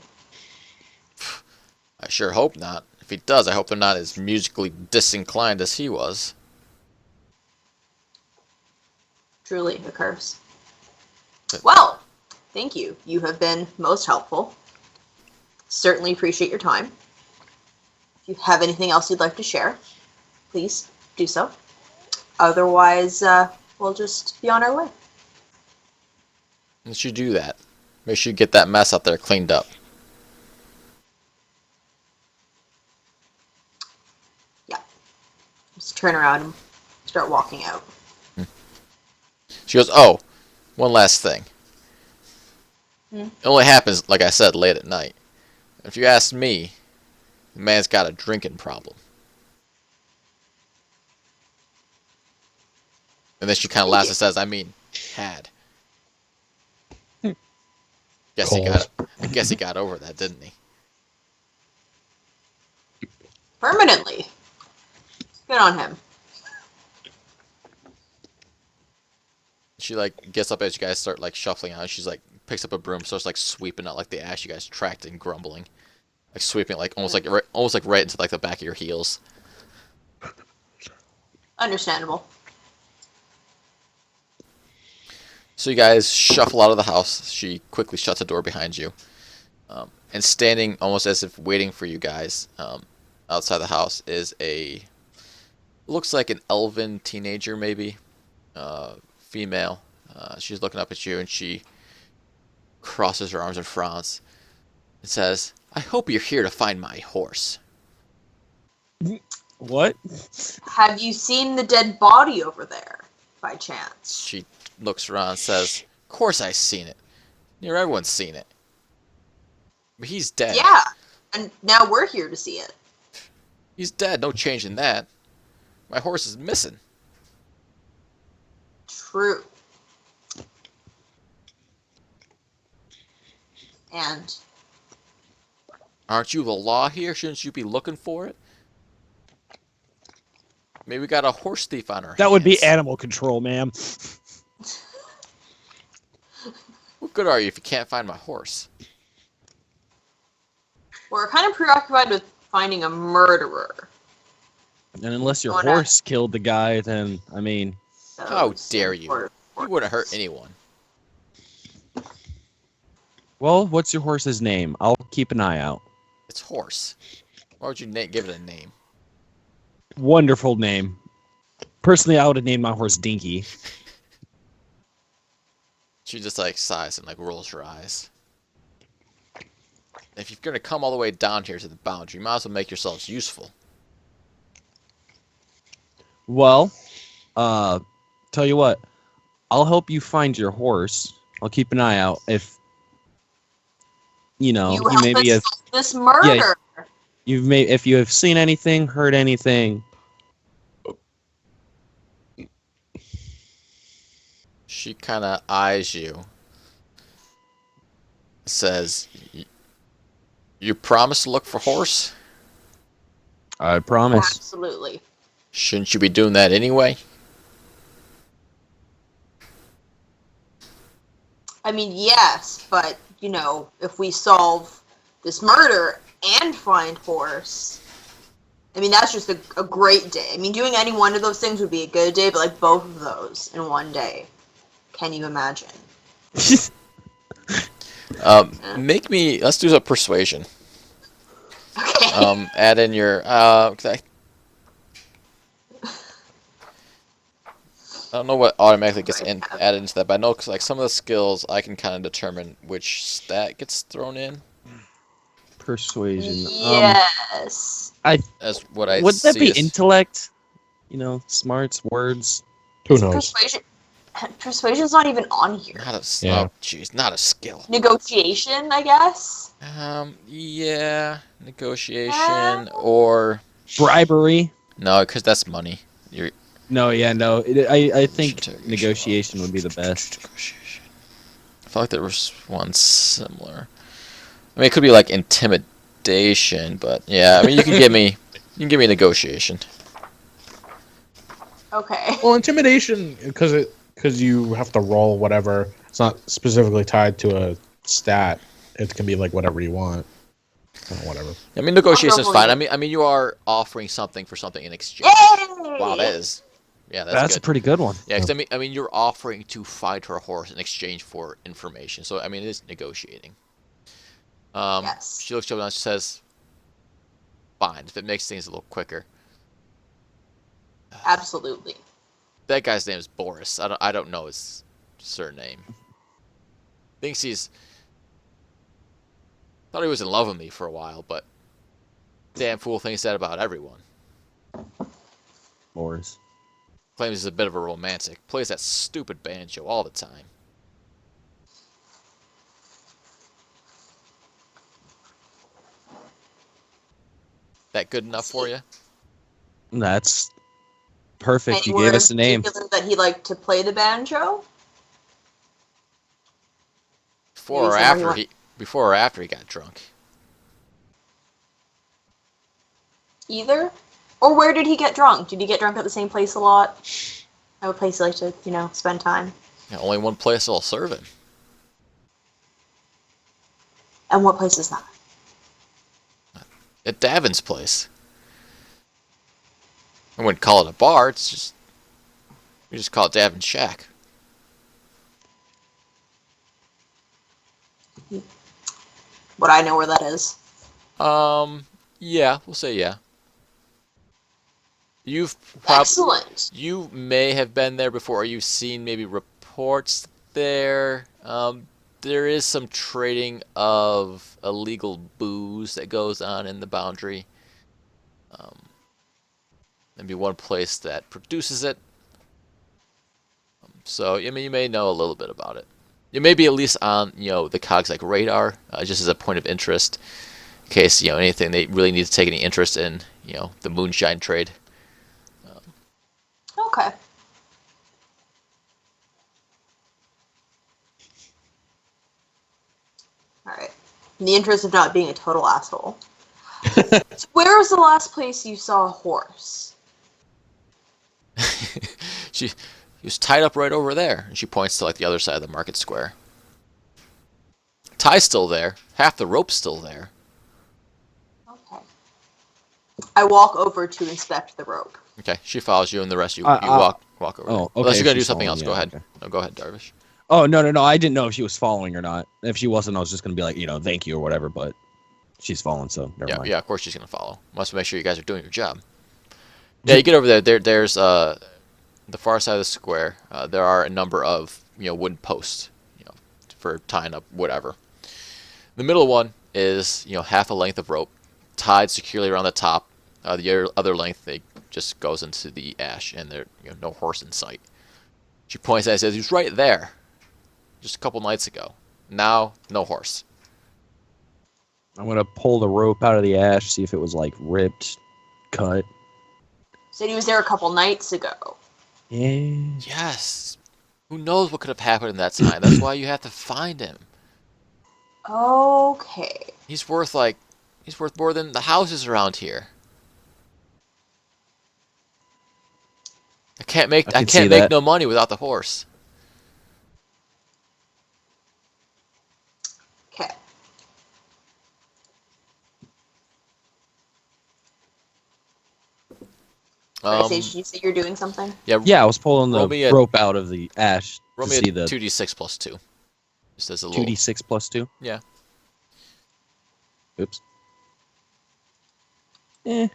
I sure hope not. If he does, I hope they're not as musically disinclined as he was. Truly a curse. Well, thank you. You have been most helpful. Certainly appreciate your time. If you have anything else you'd like to share, please do so. Otherwise, we'll just be on our way. Once you do that, make sure you get that mess out there cleaned up. Yeah. Just turn around and start walking out. She goes, oh, one last thing. It only happens, like I said, late at night. If you ask me, the man's got a drinking problem. And then she kind of laughs and says, I mean, had. I guess he got over that, didn't he? Permanently. Good on him. She like gets up as you guys start like shuffling out. She's like picks up a broom, starts like sweeping out like the ash you guys tracked and grumbling, like sweeping like almost like right into like the back of your heels. Understandable. So you guys shuffle out of the house. She quickly shuts the door behind you, and standing almost as if waiting for you guys outside the house is looks like an elven teenager maybe, female. She's looking up at you and she crosses her arms and frowns and says, I hope you're here to find my horse. What? Have you seen the dead body over there, by chance? She looks around and says, of course I've seen it. Near everyone's seen it. But he's dead. Yeah, and now we're here to see it. He's dead, no change in that. My horse is missing. True. And? Aren't you the law here? Shouldn't you be looking for it? Maybe we got a horse thief on our hands. That would be animal control, ma'am. What good are you if you can't find my horse? We're kind of preoccupied with finding a murderer. And unless your horse killed the guy, then, I mean... How dare you? You wouldn't hurt anyone. Well, what's your horse's name? I'll keep an eye out. It's horse. Why would you give it a name? Wonderful name. Personally, I would have named my horse Dinky. She just like sighs and like rolls her eyes. If you're gonna come all the way down here to the boundary, you might as well make yourselves useful. Well, tell you what, I'll help you find your horse. I'll keep an eye out. If you maybe have this murder. Yeah, if you have seen anything, heard anything. She kind of eyes you. Says, "You promise to look for horse?" I promise. Absolutely. Shouldn't you be doing that anyway? I mean, yes, but, if we solve this murder and find horse, I mean, that's just a great day. I mean, doing any one of those things would be a good day, but, like, both of those in one day. Can you imagine? Let's do a persuasion. Okay. Add in your, I don't know what automatically gets added into that, but I know like some of the skills I can kind of determine which stat gets thrown in. Persuasion. Yes. That's what I would that be see intellect? Smarts, words. Who knows? Persuasion's not even on here. Not a Yeah. oh, jeez, not a skill. Negotiation, I guess. Yeah, negotiation or Bribery. no, because that's money. You're No, yeah, no. I think interrogation, negotiation would be the best. negotiation. I feel like there was one similar. I mean, it could be like intimidation, but yeah, I mean, you can give me negotiation. Okay. Well, intimidation because you have to roll whatever. It's not specifically tied to a stat. It can be like whatever you want. Whatever. I mean, negotiation is fine. Probably. I mean, you are offering something for something in exchange. Yay! Wow, that is, yeah, That's good. a pretty good one. Yeah, because I mean, you're offering to fight her horse in exchange for information. So I mean, it is negotiating. Yes. She looks up and she says, "Fine, if it makes things a little quicker." Absolutely. That guy's name is Boris. I don't know his surname. Thinks he's thought he was in love with me for a while, but damn fool thinks that about everyone. Boris. Claims he's a bit of a romantic. Plays that stupid banjo all the time. That good enough for you? That's perfect. You Anywhere gave us a name. in particular that he liked to play the banjo? Before or after he got drunk. Either? Or where did he get drunk? Did he get drunk at the same place a lot? At a place you like to, spend time? Yeah, only one place will serve him. And what place is that? At Davin's place. I wouldn't call it a bar, it's just... We just call it Davin's Shack. Would I know where that is? Yeah, we'll say yeah. Excellent. You may have been there before, or you've seen maybe reports there. There is some trading of illegal booze that goes on in the boundary. Maybe one place that produces it. So, I mean, you may know a little bit about it. You may be at least on, the COG's like radar, just as a point of interest, in case, anything they really need to take any interest in, the moonshine trade. Okay. Alright. In the interest of not being a total asshole. So where was the last place you saw a horse? He was tied up right over there, and she points to like the other side of the market square. Tie's still there. Half the rope's still there. Okay. I walk over to inspect the rope. Okay, she follows you, and the rest you walk over. Oh, okay. Unless you're gonna do she's something following, else, go ahead. okay. No, go ahead, Darvish. Oh, no. I didn't know if she was following or not. If she wasn't, I was just going to be like, thank you or whatever, but she's following, so never mind. Yeah, of course she's gonna follow. Must make sure you guys are doing your job. Yeah, you get over there. There's the far side of the square. There are a number of wooden posts, for tying up whatever. The middle one is half a length of rope, tied securely around the top. The other length just goes into the ash, and there no horse in sight. She points at it and says, "He was right there, just a couple nights ago. Now, no horse." I'm going to pull the rope out of the ash, see if it was like ripped, cut. Said he was there a couple nights ago. Yeah. Yes. Who knows what could have happened in that time? That's why you have to find him. Okay. He's worth more than the houses around here. I can't make no money without the horse. Okay. Did you say you're doing something? Yeah, I was pulling the rope out of the ash roll to me see a the 2d6 plus 2. Just as a little 2d6 plus 2. Yeah. Oops. Yeah,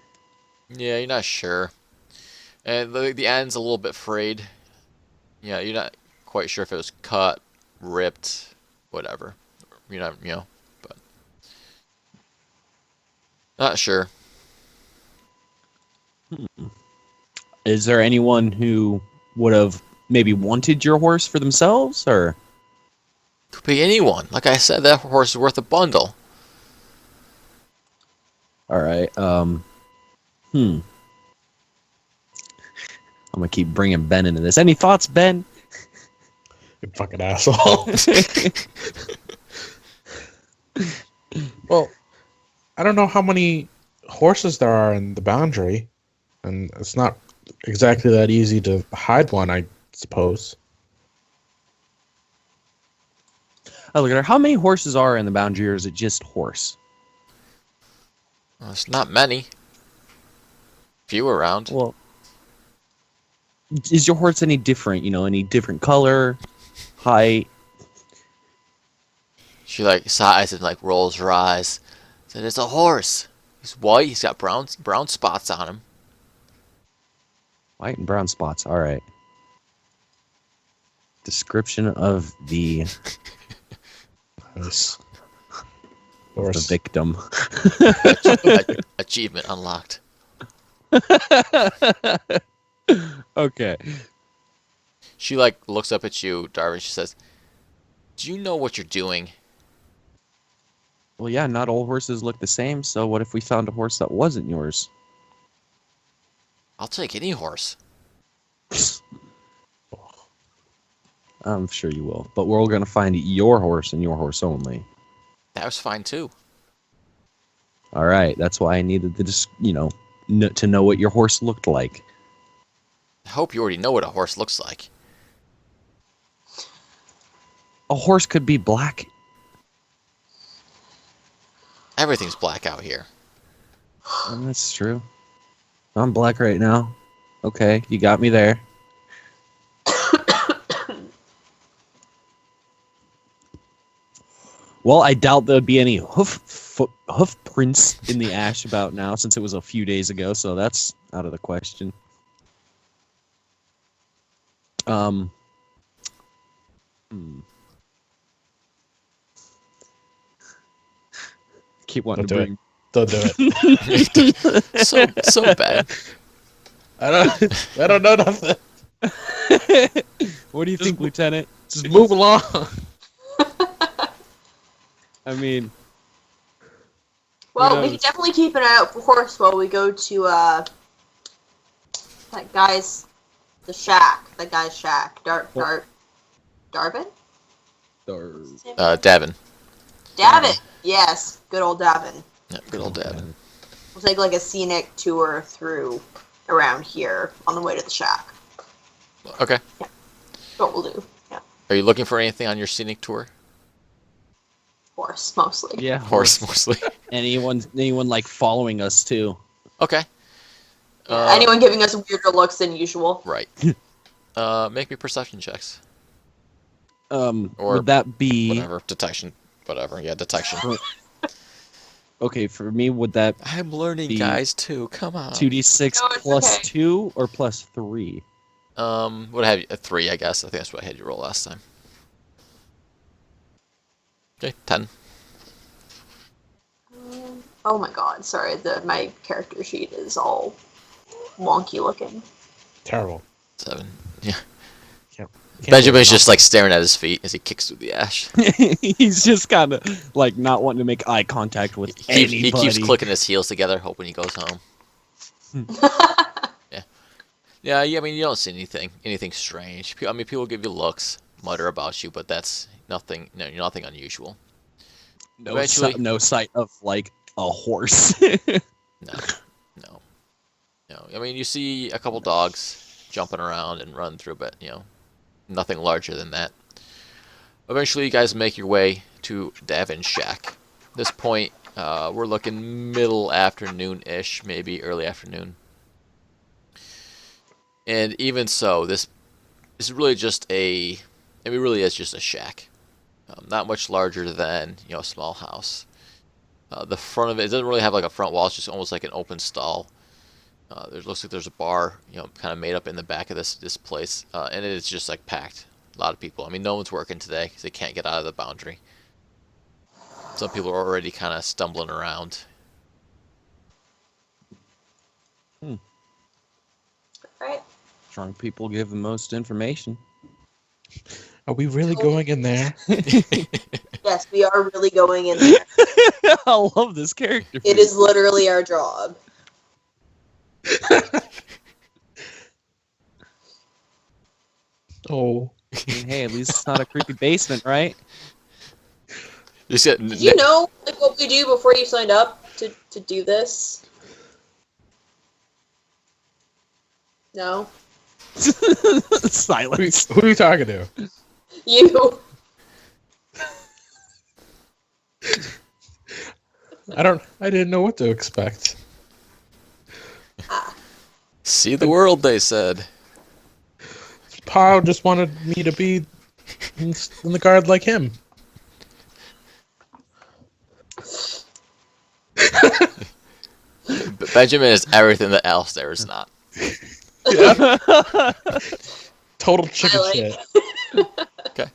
you're not sure. And the end's a little bit frayed. Yeah, you're not quite sure if it was cut, ripped, whatever. You're not, but not sure. Is there anyone who would have maybe wanted your horse for themselves, or? Could be anyone. Like I said, that horse is worth a bundle. All right. I'm gonna keep bringing Ben into this. Any thoughts, Ben? You fucking asshole. Well, I don't know how many horses there are in the boundary, and it's not exactly that easy to hide one, I suppose. Oh, look at her. How many horses are in the boundary, or is it just horse? Well, it's not many. Few around. Well, is your horse any different? You know, any different color, height? She like sighs and like rolls her eyes. Said it's a horse. He's white. He's got brown spots on him. White and brown spots. All right. Description of the Nice. the victim. Achievement unlocked. Okay. She like looks up at you, Darwin. She says, "Do you know what you're doing?" Well, yeah, not all horses look the same, so what if we found a horse that wasn't yours? I'll take any horse. I'm sure you will. But we're all going to find your horse and your horse only. That was fine too. All right. That's why I needed to just, to know what your horse looked like. I hope you already know what a horse looks like. A horse could be black. Everything's black out here. That's true. I'm black right now. Okay, you got me there. Well, I doubt there'd be any hoof prints in the ash about now, since it was a few days ago, so that's out of the question. Keep wanting to bring. Don't do it. so bad. I don't know nothing. What do you think, Lieutenant? Just move along. I mean, well, we can definitely keep an eye out for horse while we go to that guy's shack. Darvin? Davin. Davin. Yes, good old Davin. Yeah, good old Davin. We'll take like a scenic tour through around here on the way to the shack. Okay. Yeah. That's what we'll do. Yeah. Are you looking for anything on your scenic tour? Horse, mostly. yeah, Horse mostly. anyone like following us too. Okay. Anyone giving us weirder looks than usual. Right. Make me perception checks. Or Or would that be whatever. Detection. Whatever. Yeah, detection. okay? For me, would that I'm learning, be guys, too. Come on. 2d6 No, it's plus okay. 2 or plus 3? What have you? A 3, I guess. I think that's what I had you roll last time. Okay, 10. Oh my god, sorry, my character sheet is all wonky looking. Terrible. 7. Yeah. Can't Benjamin's just like staring at his feet as he kicks through the ash. He's just kind of like not wanting to make eye contact with anybody. He keeps clicking his heels together, hoping he goes home. Yeah. I mean, you don't see anything strange. I mean, people give you looks, mutter about you, but that's nothing. No, nothing unusual. No sight of like a horse. No. I mean, you see a couple dogs jumping around and run through, but nothing larger than that. Eventually, you guys make your way to Davin's shack. At this point, we're looking middle afternoon-ish, maybe early afternoon. And even so, this is really just it really is just a shack. Not much larger than a small house. The front of it doesn't really have like a front wall. It's just almost like an open stall. Looks like there's a bar, kind of made up in the back of this place, and it is just like packed. A lot of people. I mean, no one's working today because they can't get out of the boundary. Some people are already kind of stumbling around. Right. Drunk people give the most information. Are we really going in there? Yes, we are really going in there. I love this character. It is literally our job. Oh. I mean, hey, at least it's not a creepy basement, right? Did you know like what we do before you signed up to do this? No? Silence. Who are you talking to? You. I didn't know what to expect. See the world, they said. Pa just wanted me to be in the guard like him. Benjamin is everything that Alistair is not. Total chicken I like shit. Okay.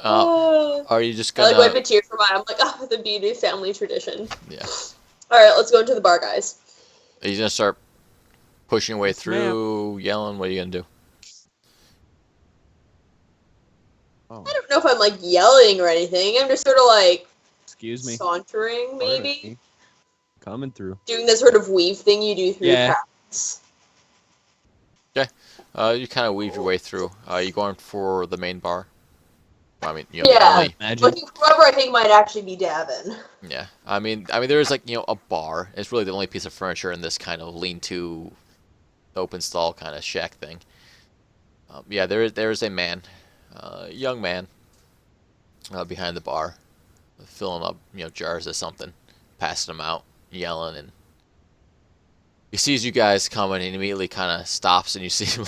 Are you just I gonna? like wipe a tear from my eye. I'm like, oh, the beauty of family tradition. Yeah. Alright, let's go into the bar, guys. Are you gonna start pushing your way Yes, through, yelling? What are you gonna do? Oh, I don't know if I'm like yelling or anything. I'm just sort of like excuse me. sauntering, maybe. Pardon me. Coming through. Doing the sort of weave thing you do through Yeah. crowds. You kind of weave your way through. You going for the main bar? I mean, Yeah. only. Imagine. Looking for whoever I think might actually be Davin. Yeah. I mean, there is like a bar. It's really the only piece of furniture in this kind of lean-to, open stall kind of shack thing. Yeah, there is a man, young man, behind the bar, filling up jars of something, passing them out, yelling, and he sees you guys coming and he immediately kind of stops, and you see him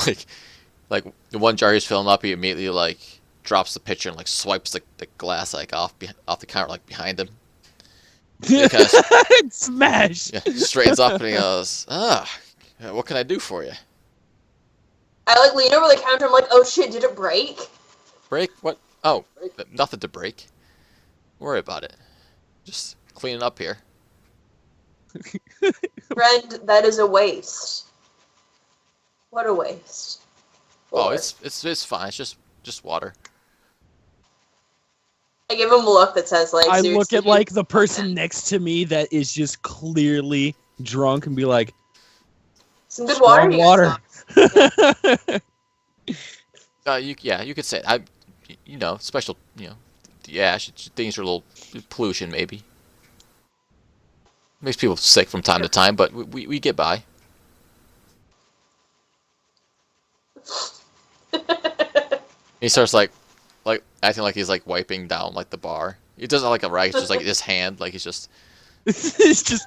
like the one jar he's filling up, he immediately like drops the pitcher and like swipes the glass like off the counter like behind him. Smash. Yeah, straightens up and he goes, what can I do for you? I like lean over the counter. I'm like, oh shit, did it break? Break? What? Oh, nothing to break. Don't worry about it. Just cleaning up here. Friend, that is a waste. What a waste. Oh, Lord. it's fine. It's just water. I give him a look that says like. I look seriously, at like the person next to me that is just clearly drunk and be like, some good strong water. water. You could say it. Special. The ash. Things are a little pollution maybe. Makes people sick from time to time, but we get by. He starts like acting like he's like wiping down like the bar. He doesn't like a rag. It's just like his hand. Like he's just. It's just.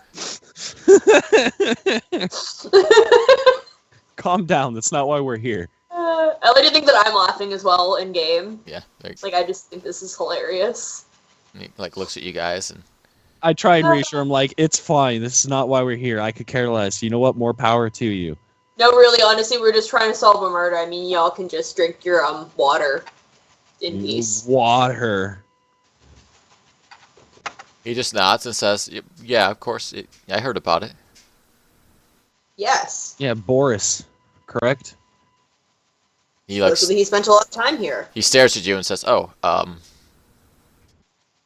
Calm down. That's not why we're here. I like to think that I'm laughing as well in game. Yeah. Like I just think this is hilarious. And he like looks at you guys and. I try and reassure him, like, it's fine. This is not why we're here. I could care less. You know what? More power to you. No, really, honestly, we're just trying to solve a murder. I mean, y'all can just drink your water in peace. Water. He just nods and says, "Yeah, of course. I heard about it." Yes. Yeah, Boris. Correct? He like He spent a lot of time here. he stares at you and says, "Oh,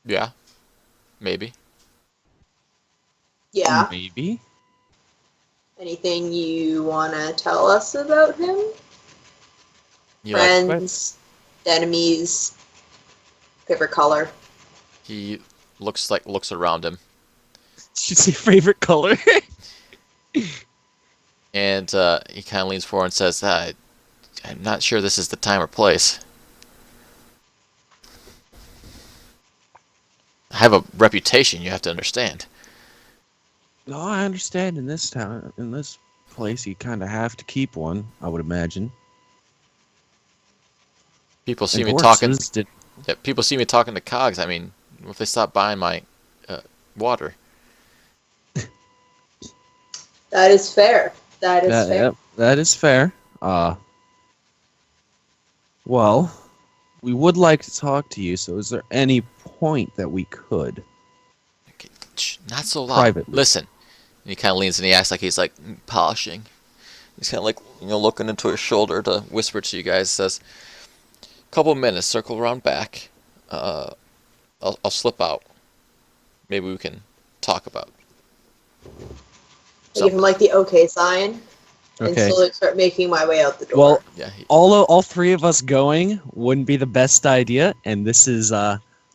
yeah, maybe." Yeah. Maybe. Anything you want to tell us about him? He like Friends, enemies, favorite color. he looks around him Should say favorite color. and he kind of leans forward and says, "I'm not sure this is the time or place. I have a reputation. You have to understand." No, I understand. In this town, in this place, you kind of have to keep one. I would imagine. People see And me talking. horses did- Yeah, people see me talking to Cogs. I mean, if they stop buying my water, That is fair. That is fair. Yep, that is fair. Well, we would like to talk to you. So, is there any point that we could? not so loud. Privately. Listen. And he kind of leans and he acts like he's like polishing. He's kind of like, looking into his shoulder to whisper to you guys. Says, "Couple minutes, circle around back. I'll slip out. Maybe we can talk about." I give him like the okay sign, and Okay. slowly start making my way out the door. Well, Yeah. all three of us going wouldn't be the best idea, and this is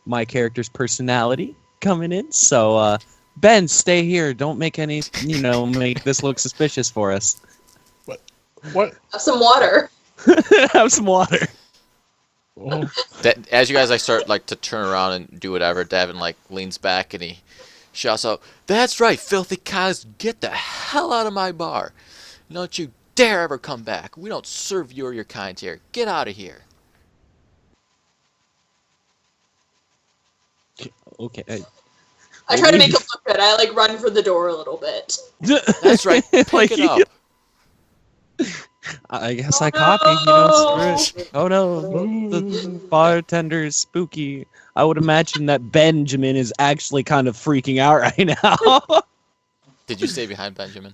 my character's personality coming in. So Ben, stay here. Don't make any make this look suspicious for us. What? Have some water. Have some water. Oh, As you guys start to turn around and do whatever, Davin leans back and he shouts out, "That's right, filthy cows! Get the hell out of my bar! Don't you dare ever come back! We don't serve you or your kind here. Get out of here!" Okay. I try to make him look good. I run for the door a little bit. That's right. Pick it up. I guess I copy. Screw it. Oh no, the bartender is spooky. I would imagine that Benjamin is actually kind of freaking out right now. Did you stay behind, Benjamin?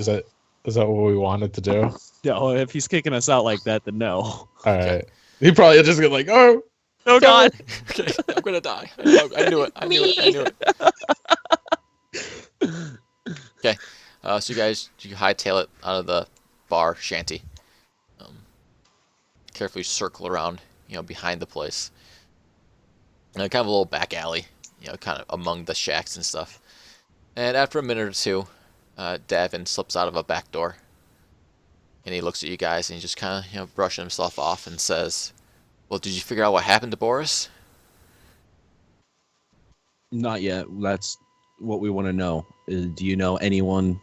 is that what we wanted to do? No, if he's kicking us out like that, then no. All right. He probably just get oh. Oh God! Okay, I'm gonna die. I knew it. I knew it. Okay, so you hightail it out of the bar shanty. Carefully circle around, behind the place. Kind of a little back alley, kind of among the shacks and stuff. And after a minute or two, Davin slips out of a back door, and he looks at you guys and he just kind of, brushing himself off and says, "Well, did you figure out what happened to Boris?" Not yet. That's what we want to know. Do you know anyone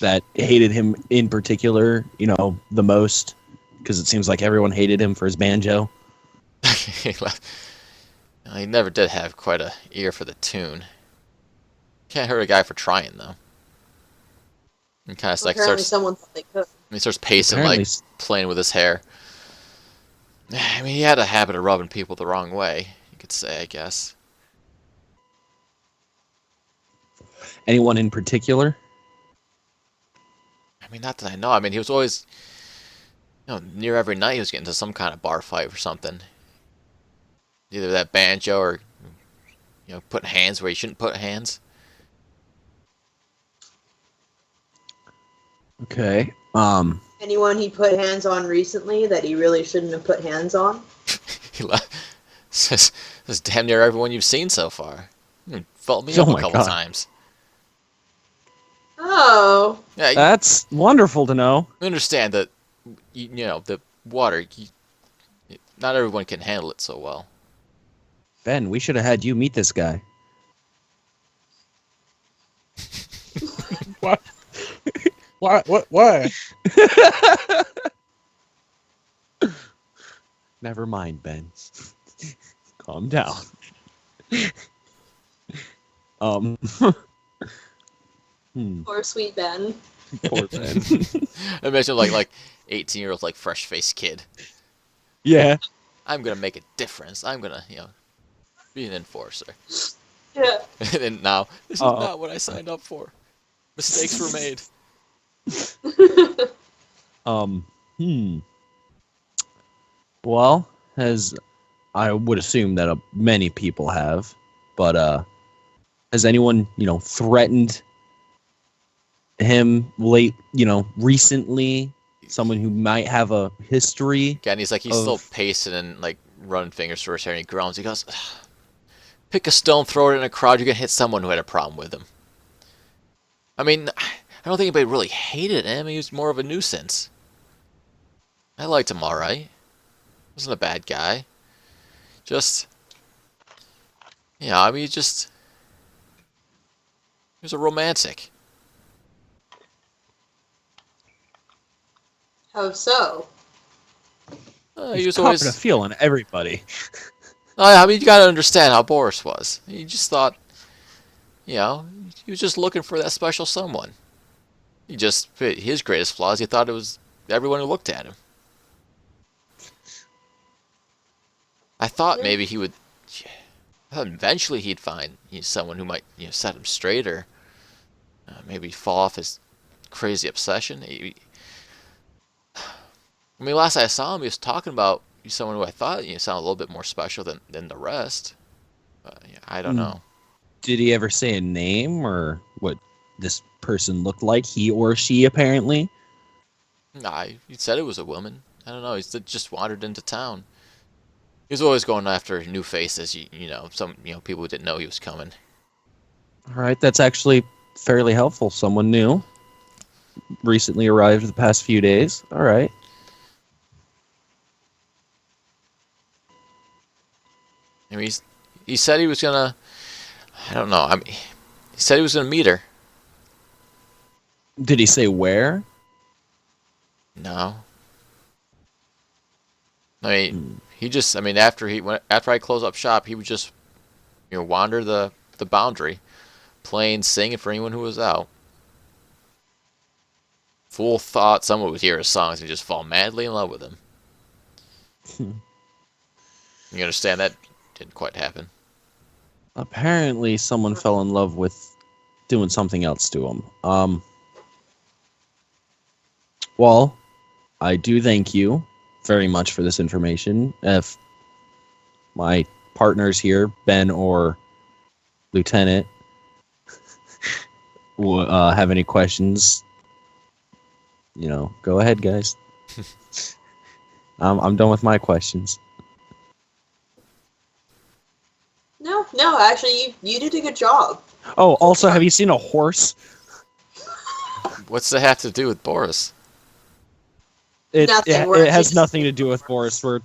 that hated him in particular? The most, because it seems like everyone hated him for his banjo. He never did have quite a ear for the tune. Can't hurt a guy for trying, though. And kind of Apparently someone thought they could. he starts pacing, playing with his hair. I mean, he had a habit of rubbing people the wrong way, you could say, I guess. Anyone in particular? I mean, not that I know. I mean, he was always, near every night he was getting into some kind of bar fight or something. Either that banjo or, putting hands where he shouldn't put hands. Okay. Anyone he put hands on recently that he really shouldn't have put hands on? Says damn near everyone you've seen so far. Followed me up a couple times. Oh. Yeah, that's wonderful to know. I understand that, the water, not everyone can handle it so well. Ben, we should have had you meet this guy. What? Why? Never mind, Ben. Calm down. Poor sweet Ben. Poor Ben. I imagine like 18-year-old fresh-faced kid. Yeah. I'm gonna make a difference. I'm gonna be an enforcer. Yeah. And now this is not what I signed up for. Mistakes were made. Well, as I would assume that many people have, but has anyone threatened him recently? Someone who might have a history. Again, he's still pacing and running fingers through his hair, and he groans. He goes, "Pick a stone, throw it in a crowd. You're gonna hit someone who had a problem with him." I mean, I don't think anybody really hated him. He was more of a nuisance. I liked him all right. Wasn't a bad guy. Just, he was a romantic. How so? He was always always a feel on everybody. I mean, you gotta understand how Boris was. He just thought, he was just looking for that special someone. His greatest flaw is he thought it was everyone who looked at him. I thought maybe he would. I thought eventually he'd find someone who might set him straight, or maybe fall off his crazy obsession. Last I saw him, he was talking about someone who I thought sounded a little bit more special than the rest. Yeah, I don't know. Did he ever say a name or what this person looked like? He or she, apparently. Nah, he said it was a woman. I don't know. He just wandered into town. He was always going after new faces. Some people who didn't know he was coming. All right, that's actually fairly helpful. Someone new, recently arrived the past few days. All right. He said he was gonna. I don't know. He said he was gonna meet her. Did he say where? No. He just. After I closed up shop, he would just, wander the boundary, playing, singing for anyone who was out. Fool thought someone would hear his songs and just fall madly in love with him. You understand that didn't quite happen. Apparently, someone fell in love with doing something else to him. Well, I do thank you very much for this information. If my partners here, Ben or Lieutenant, have any questions, go ahead, guys. I'm done with my questions. No, actually, you did a good job. Oh, also, have you seen a horse? What's that have to do with Boris? It Nothing. has nothing to do with Boris. We're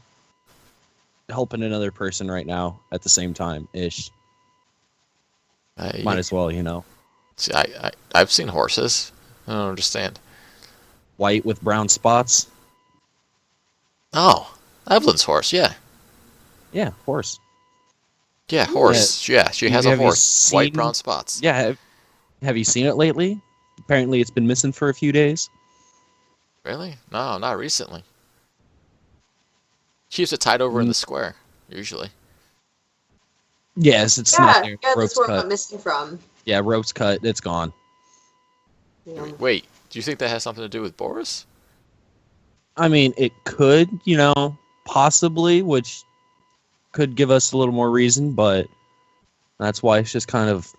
helping another person right now at the same time, ish. Might as well, See, I've seen horses. I don't understand. White with brown spots. Oh, Evelyn's horse, yeah. Yeah, horse. Yeah, horse. Yeah, she has a horse. White, brown spots. Yeah. Have you seen it lately? Apparently it's been missing for a few days. Really? No, not recently. She used to tie it over in the square, usually. Yes, it's not there. Yeah, Rope's that's where cut. I'm missing from. Yeah, rope's cut. It's gone. Yeah. Wait, do you think that has something to do with Boris? I mean, it could, possibly, which could give us a little more reason, but that's why it's just kind of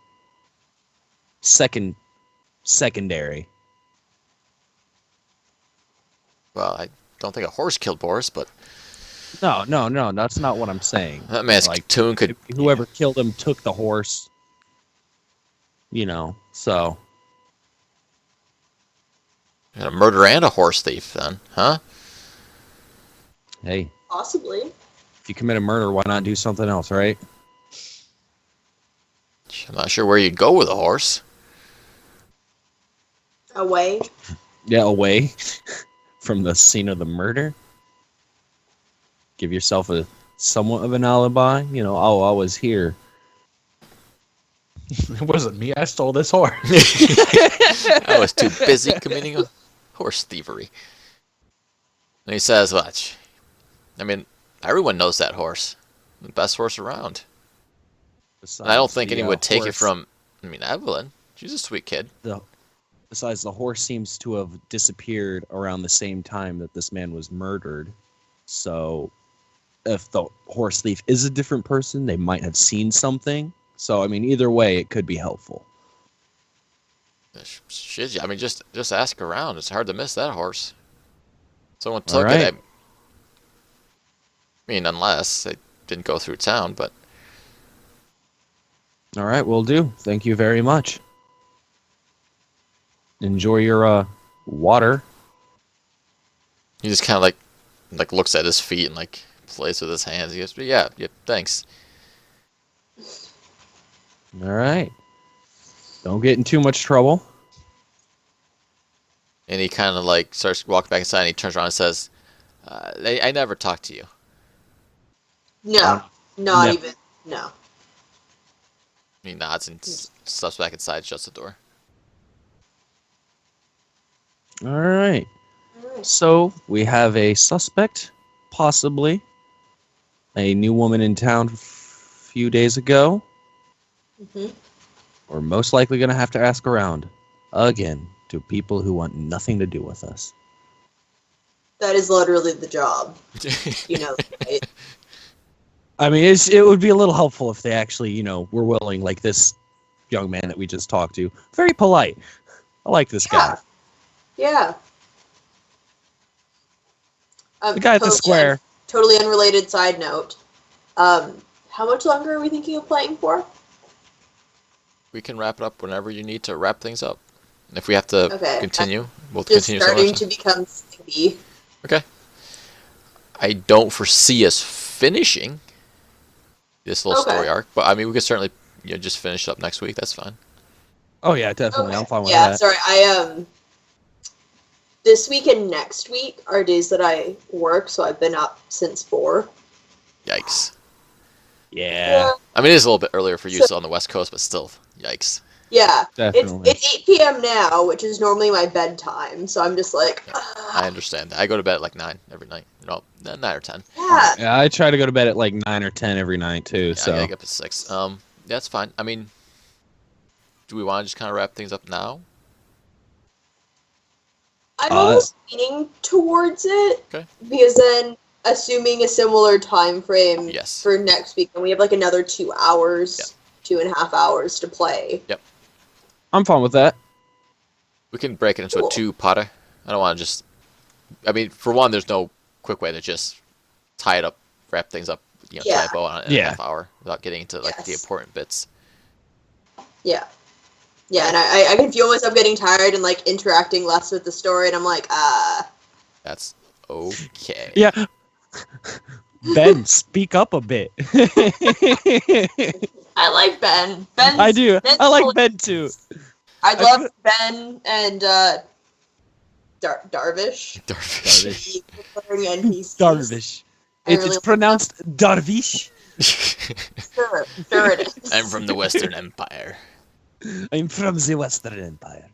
secondary. Well, I don't think a horse killed Boris, but No, that's not what I'm saying. that man's tune could. Whoever killed him took the horse. So. A murderer and a horse thief, then, huh? Hey. Possibly. If you commit a murder, why not do something else, right? I'm not sure where you'd go with a horse. Away. Yeah, away from the scene of the murder. Give yourself somewhat of an alibi. I was here. It wasn't me. I stole this horse. I was too busy committing a horse thievery. And he says, watch. Everyone knows that horse. The best horse around. Besides, And I don't think anyone would take it horse- from, Evelyn. She's a sweet kid. Besides, the horse seems to have disappeared around the same time that this man was murdered. So, if the horse thief is a different person, they might have seen something. So, either way, it could be helpful. Shit, just ask around. It's hard to miss that horse. Someone All took right. it. Unless they didn't go through town, but All right, will do. Thank you very much. Enjoy your water. he just kind of like looks at his feet and plays with his hands. He goes, yeah, thanks. All right. Don't get in too much trouble. And he kind of starts walking back inside and he turns around and says, I never talked to you. No, not no. even. No. He nods and steps back inside, shuts the door. All right. So we have a suspect, possibly a new woman in town a few days ago. hmm We're most likely going to have to ask around. again to people who want nothing to do with us. That is literally the job. You know, right? I mean, it would be a little helpful if they actually, were willing, like this young man that we just talked to. Very polite. I like this guy. Yeah. The guy at the square. Totally unrelated side note. How much longer are we thinking of playing for? We can wrap it up whenever you need to wrap things up. And if we have to continue, we'll just continue. Starting to become sleepy. Okay. I don't foresee us finishing this little story arc, but I mean, we could certainly just finish up next week. That's fine. Oh yeah, definitely. Okay. I'm fine with that. Yeah, sorry. This week and next week are days that I work, so I've been up since 4. Yikes. Yeah. I mean, it is a little bit earlier for you still on the West Coast, but still, yikes. Yeah. Definitely. It's 8 p.m. now, which is normally my bedtime, so I'm just like... Yeah, I understand that. I go to bed at like 9 every night. No, 9 or 10. Yeah. Yeah, I try to go to bed at like 9 or 10 every night too. Yeah, so I gotta get up at 6. That's fine. I mean, do we want to just kind of wrap things up now? I'm almost leaning towards it. Okay. Because then, assuming a similar time frame for next week, and we have like another 2 hours, 2.5 hours to play. Yep. I'm fine with that. We can break it into a 2-parter. I don't want to just... I mean, for one, there's no quick way to just tie it up, wrap things up, tie a bow on it in a half hour without getting into like the important bits. Yeah. Yeah, and I can feel myself getting tired and like interacting less with the story, and I'm like, That's okay. Yeah. Ben, speak up a bit. I like Ben. I do. I like Ben too. I love Ben and Darvish. Darvish. Darvish. It's pronounced Darvish. Sure it is. I'm from the Western Empire. I'm from the Western Empire.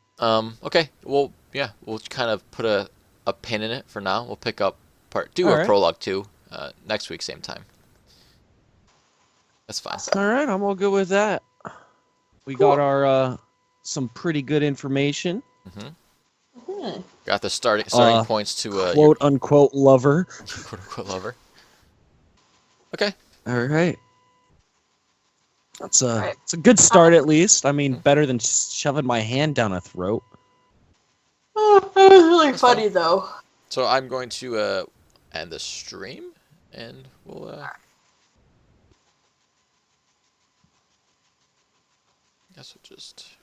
Okay. Well, yeah, we'll kind of put a pin in it for now. We'll pick up part 2 of Prologue 2 next week, same time. That's fine. All right, I'm all good with that. We got our some pretty good information. Got the starting points to quote unquote lover. Quote unquote lover. Okay. All right. It's a good start at least. I mean, better than shoving my hand down a throat. That was really funny though. So I'm going to end the stream, and we'll. Guess we'll just.